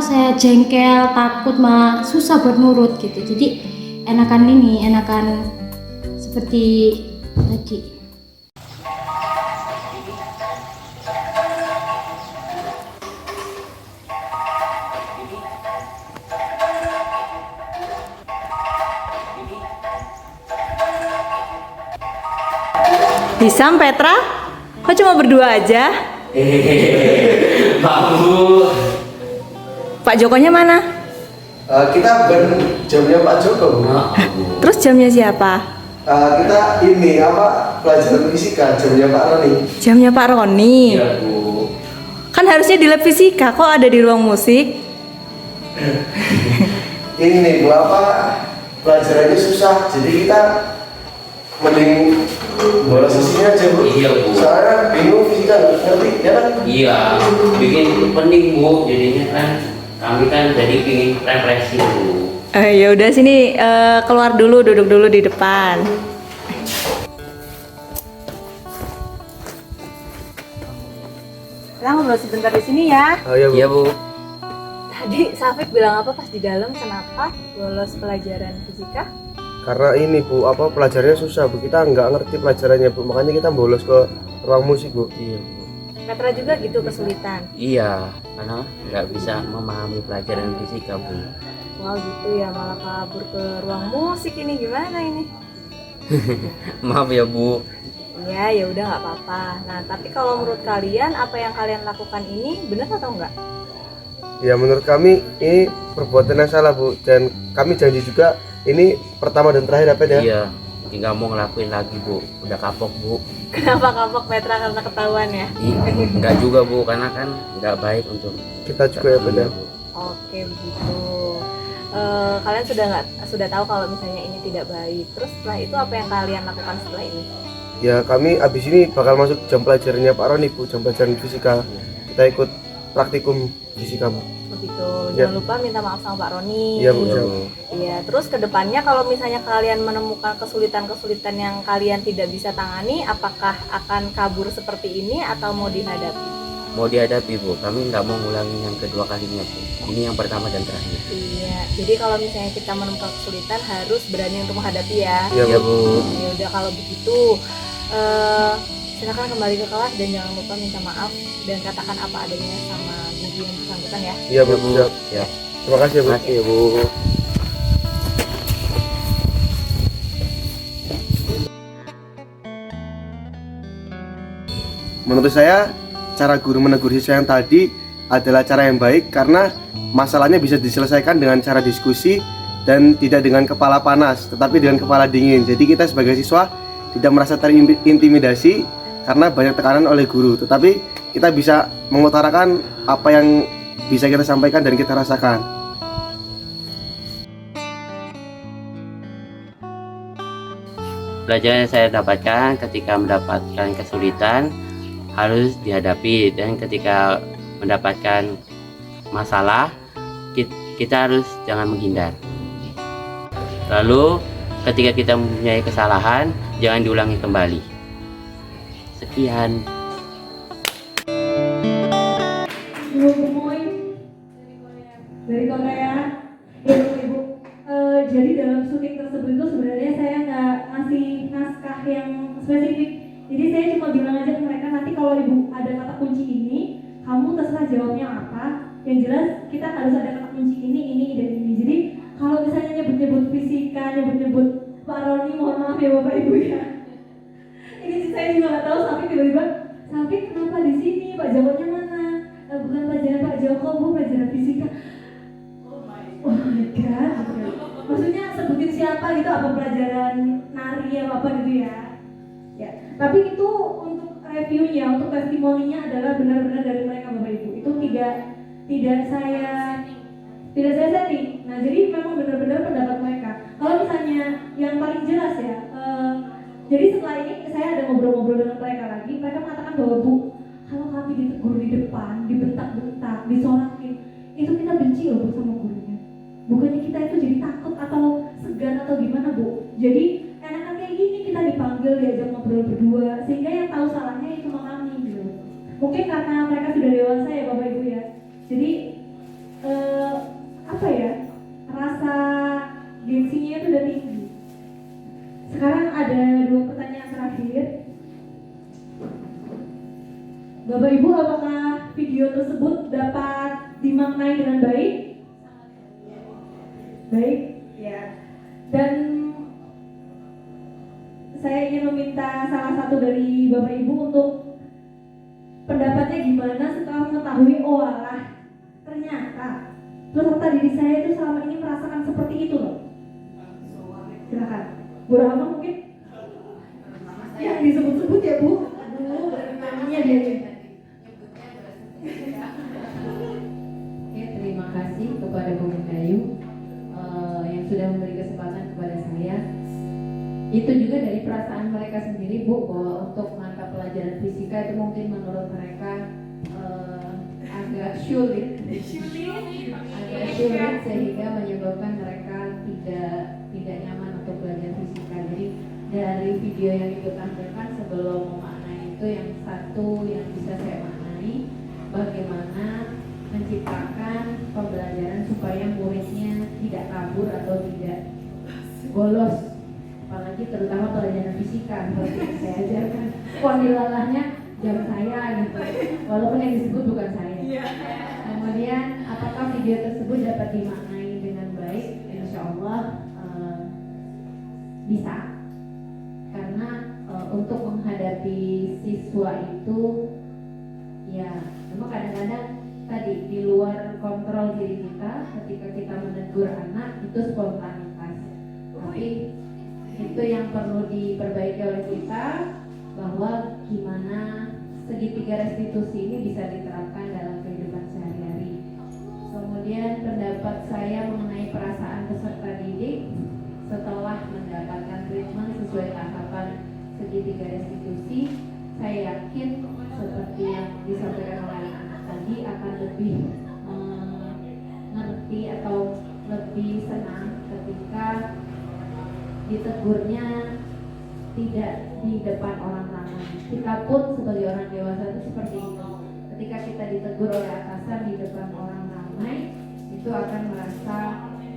saya jengkel, takut, malah susah buat nurut gitu. Jadi enakan seperti tadi. Hisam, Petra, kok cuma berdua aja? Maaf, Pak Jokonya mana? kita jamnya Pak Joko. Terus jamnya siapa? Kita ini pelajaran fisika jamnya Pak Roni. Jamnya Pak Roni. Iya, Bu. Kan harusnya di lab fisika, kok ada di ruang musik? Ini Bu, pelajarannya susah, jadi kita mending bolos sini aja, Bu. Iya, Bu. Soalnya bingung fisika, ngerti ya kan? Iya, bikin pening, Bu. Jadinya kan kami kan jadi pingin refreshing, Bu. Ya udah sini keluar dulu, duduk dulu di depan. Kita ngobrol sebentar di sini ya. Oh iya, Bu. Iya, Bu. Tadi Safik bilang apa pas di dalam, kenapa bolos pelajaran fisika? Karena ini Bu, pelajarannya susah Bu, kita nggak ngerti pelajarannya Bu, makanya kita bolos ke ruang musik Bu. Iya, Bu. Petra juga gitu kesulitan. Iya, karena nggak bisa memahami pelajaran fisika, Bu. Wow gitu ya, malah kabur ke ruang musik ini, gimana ini? Maaf ya, Bu. Iya, ya udah nggak apa-apa. Nah, tapi kalau menurut kalian apa yang kalian lakukan ini benar atau enggak? Ya menurut kami ini perbuatan yang salah Bu, dan kami janji juga ini pertama dan terakhir apa ya? Iya, nggak mau ngelakuin lagi, Bu. Udah kapok, Bu. Kenapa kapok Petra, karena ketahuan ya? Nggak juga, Bu, karena kan nggak baik untuk Kita juga ya benar. Bu. Oke begitu. Kalian sudah tahu kalau misalnya ini tidak baik. Terus setelah itu apa yang kalian lakukan setelah ini? Ya kami abis ini bakal masuk jam pelajarannya Pak Roni Bu, jam pelajaran fisika. Kita ikut praktikum fisika, Bu. Begitu. Ya. Jangan lupa minta maaf sama Pak Roni. Iya, Bu. Iya, terus kedepannya kalau misalnya kalian menemukan kesulitan-kesulitan yang kalian tidak bisa tangani, apakah akan kabur seperti ini atau mau dihadapi? Mau dihadapi, Bu. Kami nggak mau ngulangin yang kedua kalinya, Bu. Ini yang pertama dan terakhir. Iya, jadi kalau misalnya kita menemukan kesulitan harus berani untuk menghadapi ya. Iya, Bu. Ya udah kalau begitu, silakan kembali ke kelas dan jangan lupa minta maaf dan katakan apa adanya sama guru yang bersangkutan ya. Iya, Bu. Siap. Ya. Terima kasih, Bu. Terima kasih, Bu. Menurut saya, cara guru menegur siswa yang tadi adalah cara yang baik karena masalahnya bisa diselesaikan dengan cara diskusi dan tidak dengan kepala panas, tetapi dengan kepala dingin. Jadi kita sebagai siswa tidak merasa terintimidasi karena banyak tekanan oleh guru, tetapi kita bisa mengutarakan apa yang bisa kita sampaikan dan kita rasakan. Pelajaran yang saya dapatkan ketika mendapatkan kesulitan harus dihadapi, dan ketika mendapatkan masalah kita harus jangan menghindar. Lalu ketika kita mempunyai kesalahan jangan diulangi kembali. Sekian. Dari Korea. Ya, Ibu. Jadi dalam syuting tersebut itu sebenarnya saya nggak ngasih naskah yang spesifik. Jadi saya cuma bilang aja ke mereka, nanti kalau Ibu ada kata kunci ini, kamu terserah jawabnya apa. Yang jelas kita harus ada kata kunci ini, dan ini. Jadi kalau misalnya nyebut-nyebut fisika, nyebut-nyebut Pak Roni, mohon maaf ya Bapak Ibu ya. Ini sih saya juga nggak tahu, tapi tiba-tiba, tapi kenapa di sini? Pak jawabnya mana? Bukan pelajaran Pak Joko, Bu, pelajaran fisika. Oh my god. Maksudnya sebutin siapa gitu, apa pelajaran nari apa gitu ya. Ya, tapi itu untuk reviewnya, untuk testimoninya adalah benar-benar dari mereka Bapak Ibu. Itu tidak saya setting. Nah, jadi memang benar-benar pendapat mereka. Kalau misalnya yang paling jelas ya, jadi setelah ini saya ada ngobrol-ngobrol dengan mereka lagi. Mereka mengatakan bahwa Bu, kalau kami ditegur di depan, dibentak-bentak, disolakin, itu kita benci loh Bu sama gurunya. Bukannya kita itu jadi takut atau segan atau gimana Bu. Jadi enakan kayak gini, kita dipanggil, diajak ngobrol berdua, sehingga yang tahu salahnya itu cuma kami gitu. Mungkin karena mereka sudah dewasa ya Bapak Ibu ya. Jadi apa ya, rasa gengsinya itu udah tinggi. Sekarang ada 2 pertanyaan terakhir. Bapak Ibu, apakah video tersebut dapat dimaknai dengan baik? Baik, ya. Dan saya ingin meminta salah satu dari Bapak Ibu untuk pendapatnya gimana setelah mengetahui, oh alah, ternyata peserta didik saya itu selama ini merasakan seperti itu loh. Silakan, Bu Rahma mungkin yang disebut-sebut ya Bu. Namanya dia. Oke, terima kasih kepada Bu Mindayu yang sudah memberi kesempatan kepada saya. Itu juga dari perasaan mereka sendiri Bu, bahwa untuk mata pelajaran fisika itu mungkin menurut mereka agak sulit sehingga menyebabkan mereka tidak nyaman untuk belajar fisika. Jadi dari video yang Ibu tampilkan sebelum memaknai itu, yang satu yang bisa saya maknai, bagaimana menciptakan pembelajaran supaya muridnya tidak kabur atau tidak bolos, apalagi terutama pelajaran fisika seperti yang saya ajarkan. Kondilalahnya jam saya gitu, walaupun yang disebut bukan saya. Kemudian apakah video tersebut dapat dimaknai dengan baik? Insya Allah bisa, karena untuk menghadapi siswa itu ya memang kadang-kadang tadi di luar kontrol diri kita. Ketika kita menegur anak itu spontanitas, tapi itu yang perlu diperbaiki oleh kita, bahwa gimana segitiga restitusi ini bisa diterapkan dalam kehidupan sehari-hari. Kemudian pendapat saya mengenai perasaan peserta didik setelah mendapatkan treatment sesuai tahapan segitiga restitusi, saya yakin seperti yang disampaikan oleh anak tadi akan lebih mengerti atau lebih senang ketika ditegurnya tidak di depan orang ramai. Kita pun sebagai orang dewasa itu seperti itu. Ketika kita ditegur oleh atasan di depan orang ramai, itu akan merasa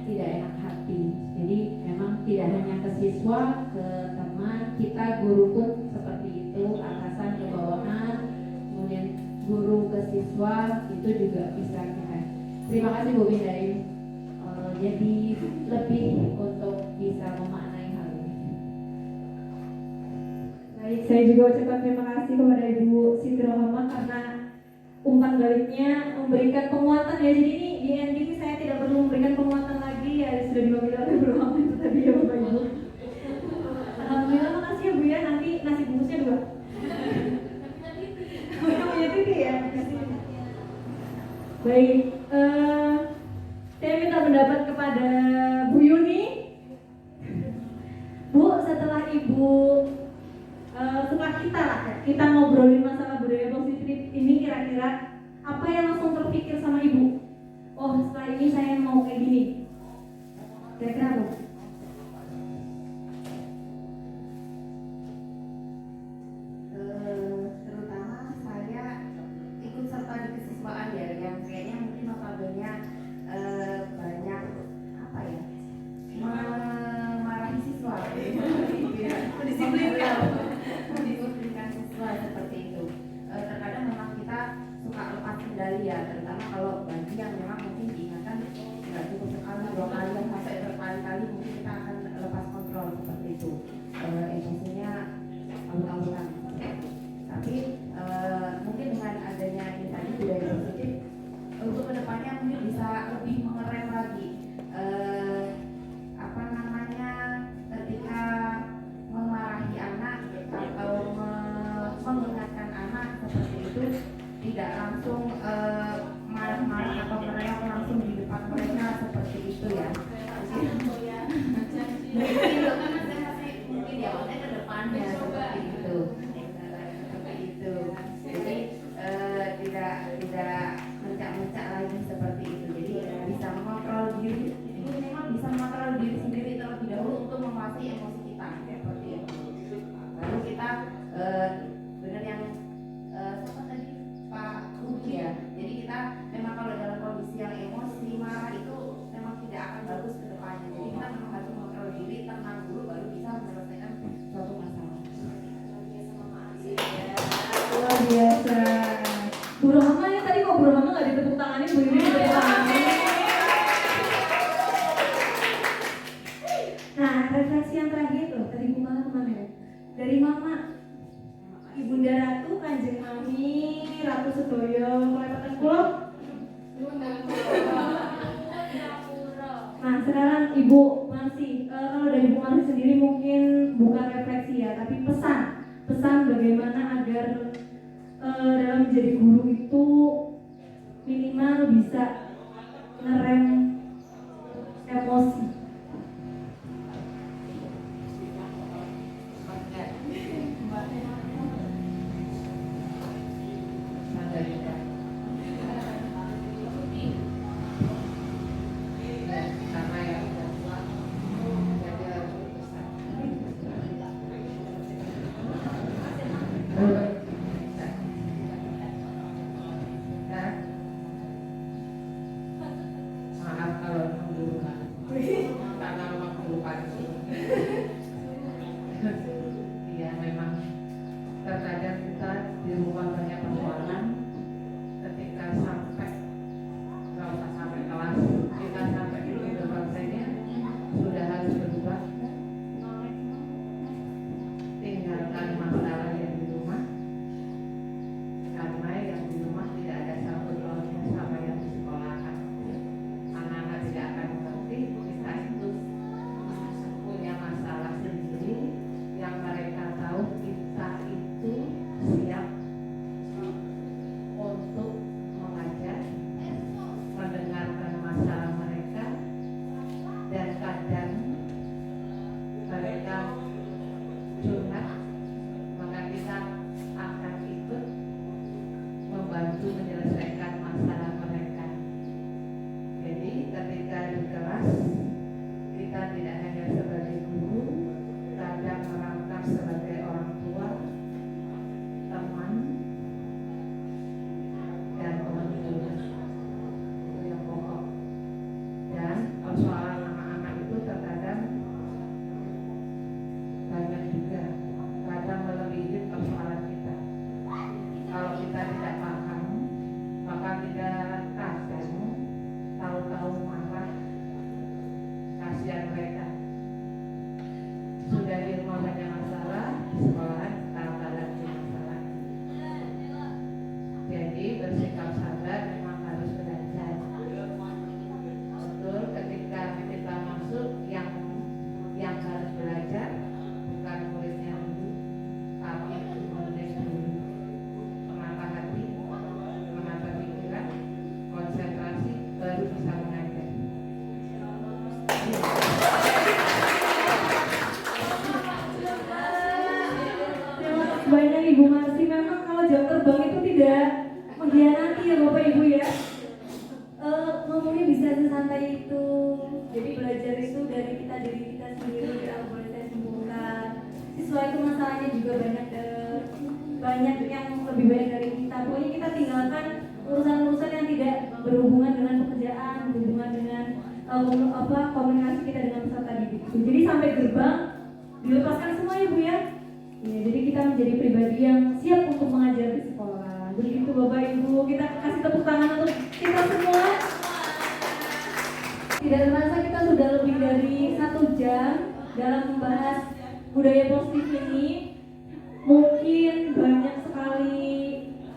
tidak enak hati. Jadi memang tidak hanya ke siswa, ke teman, kita guru pun seperti itu, atasan ke bawahan, kemudian guru ke siswa, itu juga bisa kita. Terima kasih Bu Bindayu. Jadi lebih untuk bisa memaknai hal ini. Baik, saya juga ucapkan terima kasih kepada Ibu Siti Rohama karena umpan baliknya memberikan penguatan ya. Jadi ini di ending saya tidak perlu memberikan penguatan lagi ya, sudah diwakili oleh Bu Rohama itu tadi ya Bapak Ibu. Alhamdulillah, makasih ya Bu ya, nanti nasi bungkusnya 2. Punya titik ya. Baik, saya minta pendapat kepada Bu Yuni. Bu, setelah Ibu setelah kita ngobrolin masalah budaya positif ini, kira-kira apa yang langsung terpikir sama Ibu? Oh, setelah ini saya mau kayak gini. Kira-kira apa? Terutama saya ikut serta di kesiswaan ya, yang kayaknya mungkin notabene banyak apa ya, memarahi siswa, mendisiplinkan siswa seperti itu. Terkadang memang kita suka lepas kendali ya, terutama kalau bagi yang memang mungkin diingatkan nggak cukup sekali, 2 kali sampai berkali-kali, mungkin kita akan lepas kontrol seperti itu. Emosinya awal-awalan. Tapi mungkin dengan adanya ini tadi budaya positif, untuk kedepannya mungkin bisa lebih mengerem lagi apa namanya, ketika memarahi anak atau mengingatkan anak seperti itu, tidak langsung marah-marah atau mereok langsung di depan mereka seperti itu ya. Mungkin ya maksudnya ke depannya seperti itu. Jadi tidak mencak-mencak lagi seperti itu. Jadi bisa mengontrol diri. Itu memang bisa mengontrol diri sendiri terlebih dahulu untuk menguasai emosi kita seperti itu. Lalu kita benar yang siapa tadi Pak Rudi ya. Jadi kita memang kalau dalam kondisi yang emosi marah itu memang tidak akan bagus ke depannya. Jadi kita memang harus mengontrol diri, tenang dulu, baru bisa menyelesaikan suatu masalah. Luar biasa. Bu Rohama ya, tadi kok Bu Rohama nggak ditepuk tanganin, Bu Yuni ditepuk tanganin. Nah, refleksi yang terakhir tuh, tadi Bu Mala kemana ya? Dari Mama, Ibunda Ratu, Kanjeng Mami, Ratu Sedoyo, Kelepatan Kulo. Nah, sekarang Ibu Marsi, kalau dari Bu Marsi sendiri mungkin bukan refleksi ya, tapi pesan bagaimana agar dalam menjadi guru itu minimal bisa ngerem emosi. Iya memang terkadang kita di rumah banyak persoalan, ketika sampai nggak usah sampai kelas, kita sampai di dosennya sudah harus berubah, tinggalkan masalah yang di rumah, karena yang di rumah tidak ada sangkut pautnya sama yang di sekolahan. Anak-anak tidak akan mengerti, kita itu punya masalah sendiri yang mereka tahu kita itu siap untuk mengajar, mendengarkan masalah mereka, dan kadang mereka curhat, maka kita akan ikut membantu menyelesaikan masalah mereka. mengkhianati ya Bapak Ibu ya. Ngomongnya bisa sesantai itu. Jadi belajar itu dari diri kita sendiri, yang boleh saya simpulkan. Siswa itu masalahnya juga banyak yang lebih banyak dari kita. Pokoknya kita tinggalkan urusan-urusan yang tidak berhubungan dengan pekerjaan, berhubungan dengan komunikasi kita dengan peserta didik. Jadi sampai gerbang dilepaskan semua ya Bu ya. Ya, jadi kita menjadi pribadi yang siap untuk mengajar di sekolah. Begitu Bapak Ibu, kita kasih tepuk tangan untuk kita semua. Tidak terasa kita sudah lebih dari 1 jam dalam membahas budaya positif ini. Mungkin banyak sekali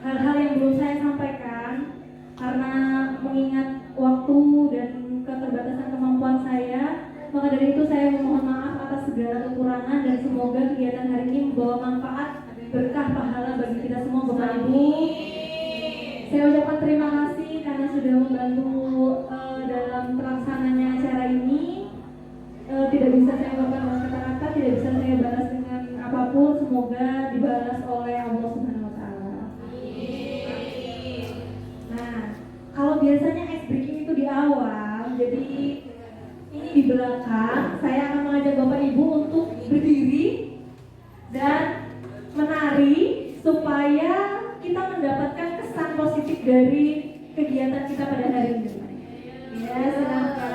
hal-hal yang belum saya sampaikan karena mengingat waktu dan keterbatasan kemampuan saya. Maka dari itu saya memohon maaf atas segala kekurangan dan semoga kegiatan hari ini membawa manfaat, berkah, pahala bagi kita semua Bapak Ibu. Saya ucapkan terima kasih karena sudah membantu dalam pelaksananya acara ini. Tidak bisa saya ungkapkan dengan kata-kata, tidak bisa saya balas dengan apapun. Semoga dibalas oleh Allah Subhanahu Wa Taala. Nah, kalau biasanya ice breaking itu di awal, jadi ini di belakang. Saya akan mengajak Bapak Ibu untuk berdiri dan menari supaya kita mendapatkan kesan positif dari kegiatan kita pada hari ini. Ya, silakan.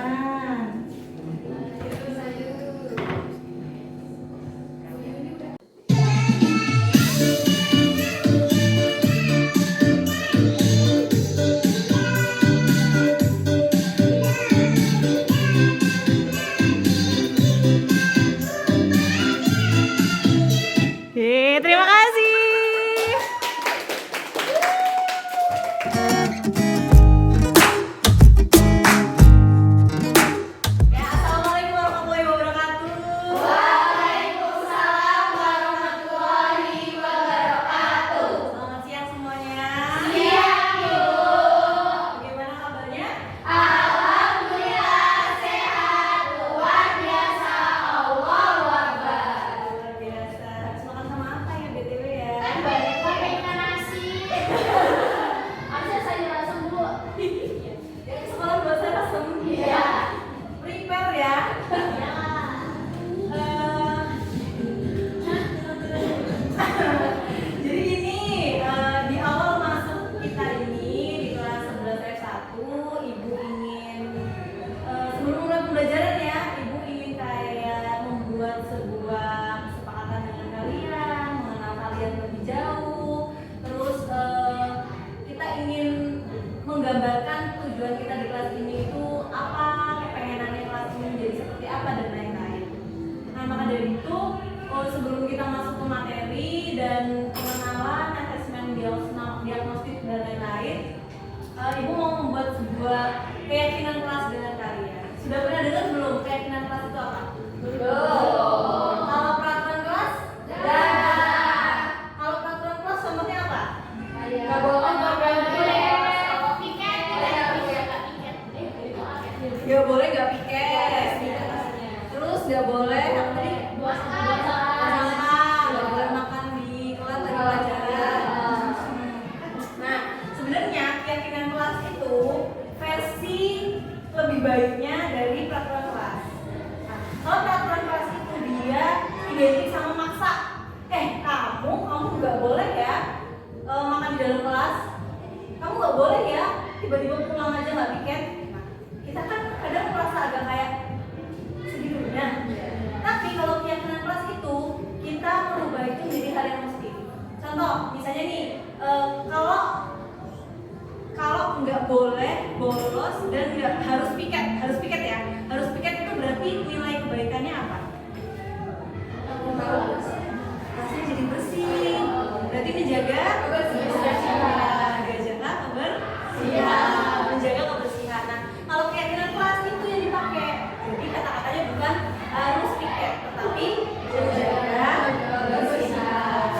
Terima kasih. Ya, assalamualaikum warahmatullahi wabarakatuh. Waalaikumsalam warahmatullahi wabarakatuh. Selamat siang semuanya. Siang, Yuk. Bagaimana kabarnya? Alhamdulillah sehat, luar biasa, Allahu Akbar. Luar biasa. Habis makan sama apa ya BTW ya? Kan banyak pakai ikan nasi. Harusnya sayur asem dulu. Dari sekolah buat saya asem. Iya. Prepare ya. Jadi gini, di awal masuk kita ini di kelas 11 F1, Ibu ingin sebelum mulai pembelajaran ya, Ibu ingin kayak membuat sebuah kesepakatan dengan kalian, mengenal kalian lebih jauh. Terus kita ingin menggambarkan tujuan kita di kelas ini itu apa, kepengenannya kelas ini menjadi seperti apa dan lain-lain. Nah, maka dari itu sebelum kita masuk ke materi dan pengenalan, asesmen diagnostik dan lain-lain, Ibu mau membuat sebuah keyakinan kelas dengan kalian. Sudah pernah dengar belum keyakinan kelas itu apa? Belum. Kalau peraturan kelas? Dah. Kalau peraturan kelas contohnya apa? Gak boleh piket, tidak piket. Gak boleh gak piket. Terus gak boleh apa tadi? Buang sampah. Gak boleh makan di kelas lagi pelajaran. Nah, sebenarnya keyakinan kelas itu versi lebih baiknya dari peraturan kelas. Nah, kalau peraturan kelas itu dia identik sama maksa. Kamu nggak boleh ya makan di dalam kelas. Kamu nggak boleh ya tiba-tiba pulang aja nggak piket. Nah, kita kan kadang merasa agak kayak segitunya. Tapi kalau keyakinan kelas itu kita merubah itu menjadi hal yang positif. Contoh, misalnya nih, kalau nggak boleh bolos dan nggak harus piket ya. Harus piket itu berarti nilai kebaikannya apa? Kelasnya jadi bersih. Berarti menjaga kebersihan. Menjaga kebersihan. Nah, kalau keyakinan kelas itu yang dipakai. Jadi kata-katanya bukan harus piket, tetapi menjaga kebersihan.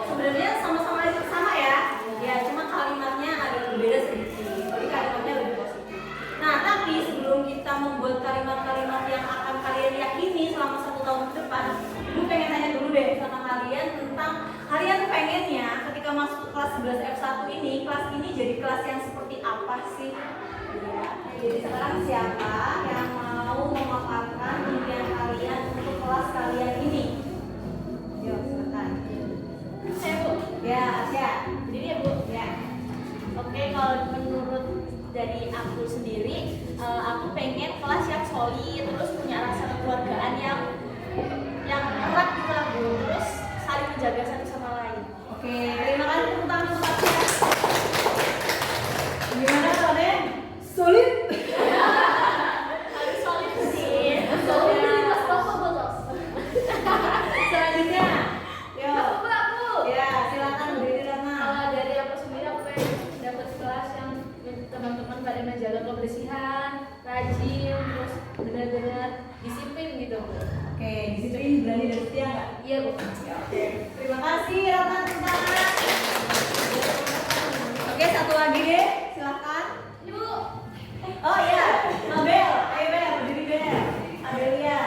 Sebenarnya sama ya. Ya, cuma kalimatnya agak berbeda sedikit. Jadi kalimatnya lebih positif. Nah, tapi sebelum kita membuat kalimat-kalimat yang akan kalian yakini selama 1 tahun ke depan, Ibu pengen tanya dulu deh sama kalian tentang kalian pengennya ketika masuk ke kelas 11 F1 ini, kelas ini jadi kelas yang seperti apa sih? Ya, jadi sekarang siapa yang mau memaparkan impian kalian untuk kelas kalian ini? Yuk, silakan. Saya Bu. Ya, Asya. Jadi ya Bu. Ya. Oke, kalau menurut dari aku sendiri, aku pengen kelas yang solid, terus punya rasa kekeluargaan yang erat gitu lah Bu. Terus saling menjaga satu sama lain. Oke, terima kasih tepuk tangan untuk Asya. Gimana kalian? Sulit? Harus solid sih. Solid di kelas pokok bolos. Selanjutnya, yuk. Aku. Ya, silakan berdiri Rama. Kalau dari aku sendiri, aku pengen dapat kelas yang teman-teman pada menjaga kebersihan, rajin, terus benar-benar disiplin gitu. Oke, disiplin, berani dan setia nggak? Iya Bu. Ya, oke. Terima kasih Rama, tepuk tangan. Oke, satu lagi deh, silakan. Ibu. Oh iya, Abel, ayo Bel, berdiri Bel. Adelia.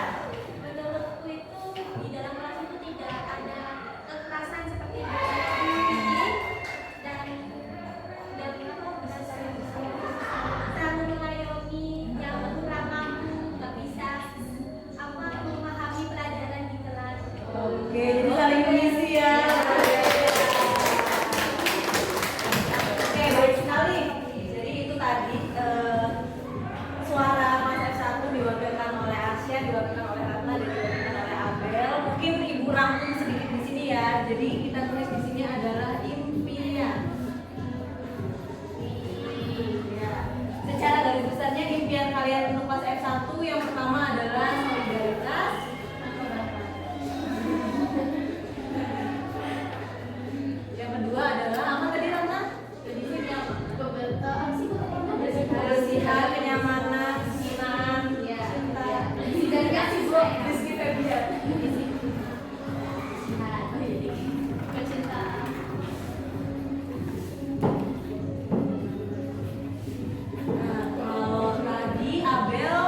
Menurutku itu di dalam kelas itu tidak ada kekerasan seperti yang ini dan apa selalu mengayomi yang kurang nggak bisa memahami pelajaran di kelas. Oke, jadi saling mengisi ya. Oke, baik sekali. Jadi itu tadi suara Mas F1 diwakilkan oleh Asya, diwakilkan oleh Ratna, dan diwakilkan oleh Abel. Mungkin Ibu rangkum sedikit di sini ya. Jadi kita tulis di sini adalah impian. Ya. Secara garis besarnya impian kalian untuk kelas F1 yang pertama adalah solidaritas. Yang kedua adalah apa tadi Ratna? Kebersihan, kenyamanan, kesenangan, cinta, Dan kasih Bu. Rizky Febian. Kecintaan. Nah, kalau tadi Abel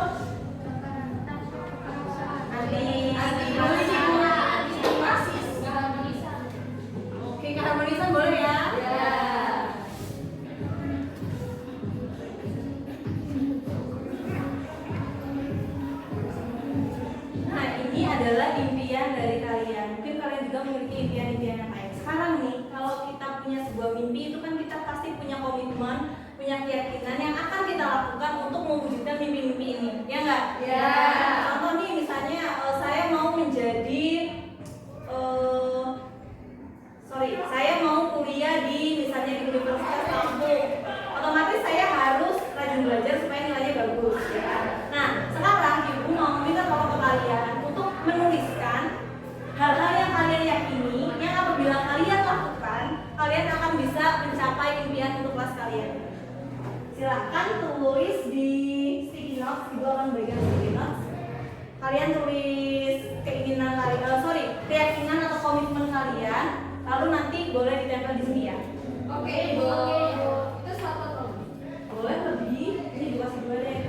Oke, keharmonisan boleh ya? Ya. Nah, ini adalah impian dari kalian. Mungkin kalian juga memiliki impian-impian yang lain. Sekarang nih, kalau kita punya sebuah mimpi, itu kan kita pasti punya komitmen, punya keyakinan yang akan kita lakukan untuk mewujudkan mimpi-mimpi ini. Ya nggak? Ya. Contoh nih, misalnya saya mau menjadi saya mau kuliah di misalnya di Universitas Lampung. Otomatis saya harus rajin belajar supaya nilainya bagus, ya kan? Nah, sekarang Ibu mau minta tolong ke kalian untuk menuliskan hal-hal yang kalian yakini, yang apabila kalian lakukan, kalian akan bisa mencapai impian untuk kelas kalian. Silahkan tulis di sticky notes, Ibu akan bagikan sticky notes. Kalian tulis keyakinan atau komitmen kalian, lalu nanti boleh ditempel di sini ya. Oke Bu. Terus apa tuh? Boleh lebih, ini dikasih dua deh.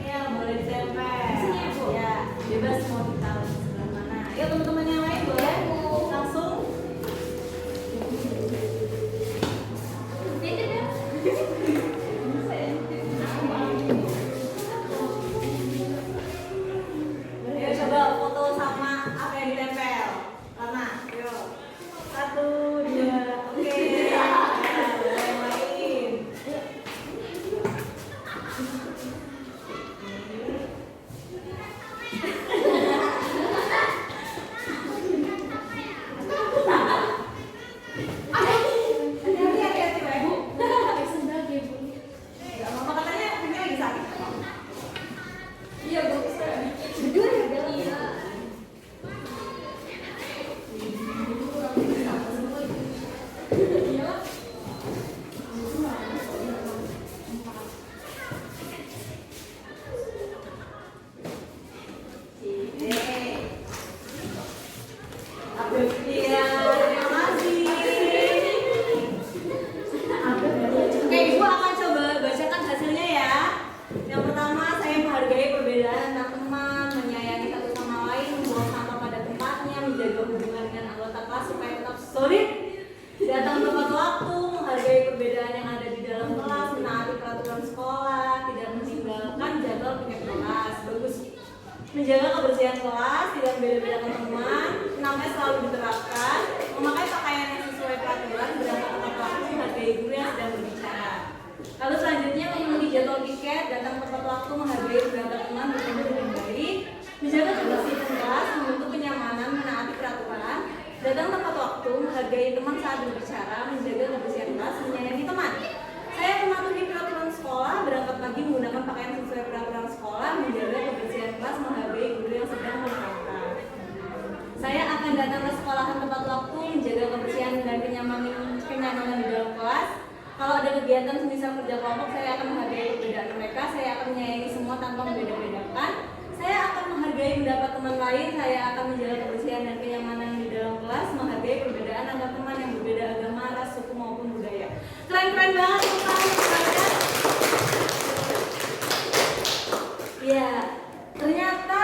Iya, boleh ditempel. Di sini ya, Bu? Ya, bebas mau ditaruh di sebelah mana. Ayo teman-teman yang lain boleh langsung. Titip ya. Ayo coba foto sama apa yang ditempel. Lama, yuk. 1, 2, oke. Ya, yang lain. Hati-hati, Bu. Sendal deh Bu. dalam kelas, menaati peraturan sekolah, tidak meninggalkan jadwal piket kelas. Bagus. Menjaga kebersihan kelas, tidak membeda-bedakan teman, 6S selalu diterapkan, memakai pakaian yang sesuai peraturan, berangkat tepat waktu, menghargai guru yang sedang berbicara. Lalu selanjutnya memenuhi jadwal piket, datang tepat waktu, menghargai berangkat teman, bertemu dengan baik, menjaga kebersihan kelas, membentuk kenyamanan, menaati peraturan, datang tepat waktu, menghargai teman saat berbicara, menjaga kebersihan kelas, menyayangi teman. Saya mematuhi peraturan sekolah, berangkat pagi menggunakan pakaian sesuai peraturan sekolah, menjaga kebersihan kelas, menghargai guru yang sedang menerangkan. Saya akan datang ke sekolahan tepat waktu, menjaga kebersihan dan kenyamanan di dalam kelas. Kalau ada kegiatan semisal kerja kelompok, saya akan menghargai perbedaan mereka, saya akan menyayangi semua tanpa membeda-bedakan. Saya akan menghargai pendapat teman lain, saya akan menjaga kebersihan dan kenyamanan di dalam kelas, menghargai perbedaan antar teman yang berbeda agama, ras, suku maupun budaya. Keren-keren banget teman-teman. Ya, ternyata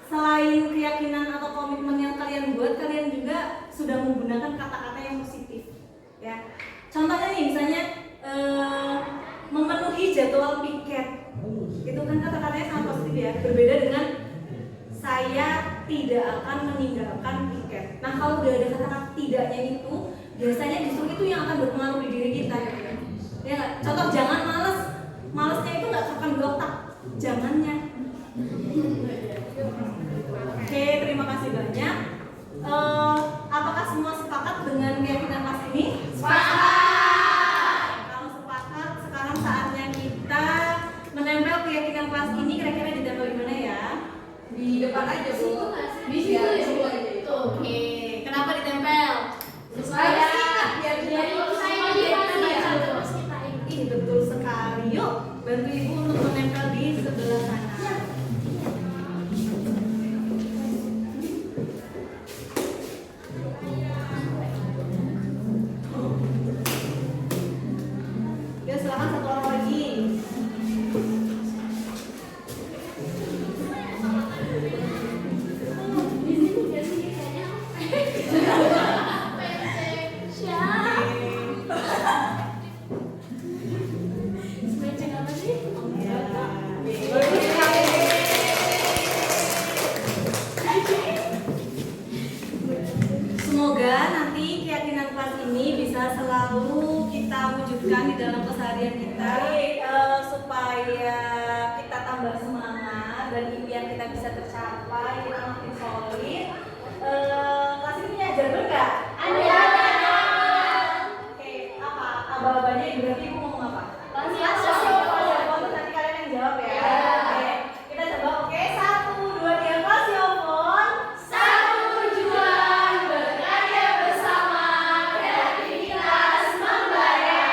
selain keyakinan atau komitmen yang kalian buat, kalian juga sudah menggunakan kata-kata yang positif. Ya, contohnya nih, misalnya memenuhi jadwal piket. Itu kan kata-katanya sangat positif ya, berbeda dengan saya tidak akan meninggalkan piket. Nah, kalau udah ada kata-kata tidaknya itu, biasanya justru itu yang akan berpengaruh di diri kita. Ya nggak? Contoh, jangan males. Malesnya itu nggak akan di otak, jangannya. Oke, terima kasih banyak. Apakah semua sepakat dengan keyakinan kelas ini? Sepakat. Kalau sepakat, sekarang saatnya kita menempel keyakinan kelas ini. Kira-kira ditempel di mana ya? Di depan aja, Bu. Di situ ya, Bu. Oke. Kenapa ditempel? Supaya biar saya terus kita ini betul sekali. Yuk, bantu Ibu untuk menempel di sebelah sana. Ya, silakan satu orang lagi. Semoga nanti keyakinan kelas ini bisa selalu kita wujudkan di dalam keseharian kita, supaya kita tambah semangat dan impian kita bisa tercapai, kita makin solid. Kelas ini ajar nggak? Ada. Oke, apa? Aba-abanya berarti Ibu ngomong apa? Kelas nanti kalian yang jawab ya. Oke, kita coba. Oke, 1, 2, 3, kelas Yopon. Satu tujuan, berkarya bersama, kreativitas membayar.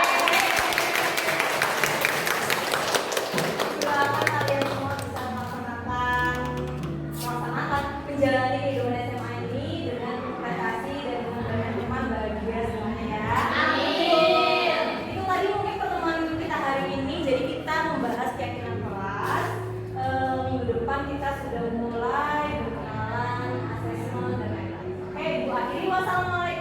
Silakan kalian semua bisa melaksanakan menjalani kehidupan SMA ini dengan prestasi dan dengan banyak teman bahagia semuanya ya. Amin. Itu tadi mungkin pertemuan kita hari ini. Jadi kita membahas keyakinan kelas. Minggu depan kita sudah mulai berkenalan, asesmen dan lain-lain. Oke, Ibu akhiri. Wassalamualaikum.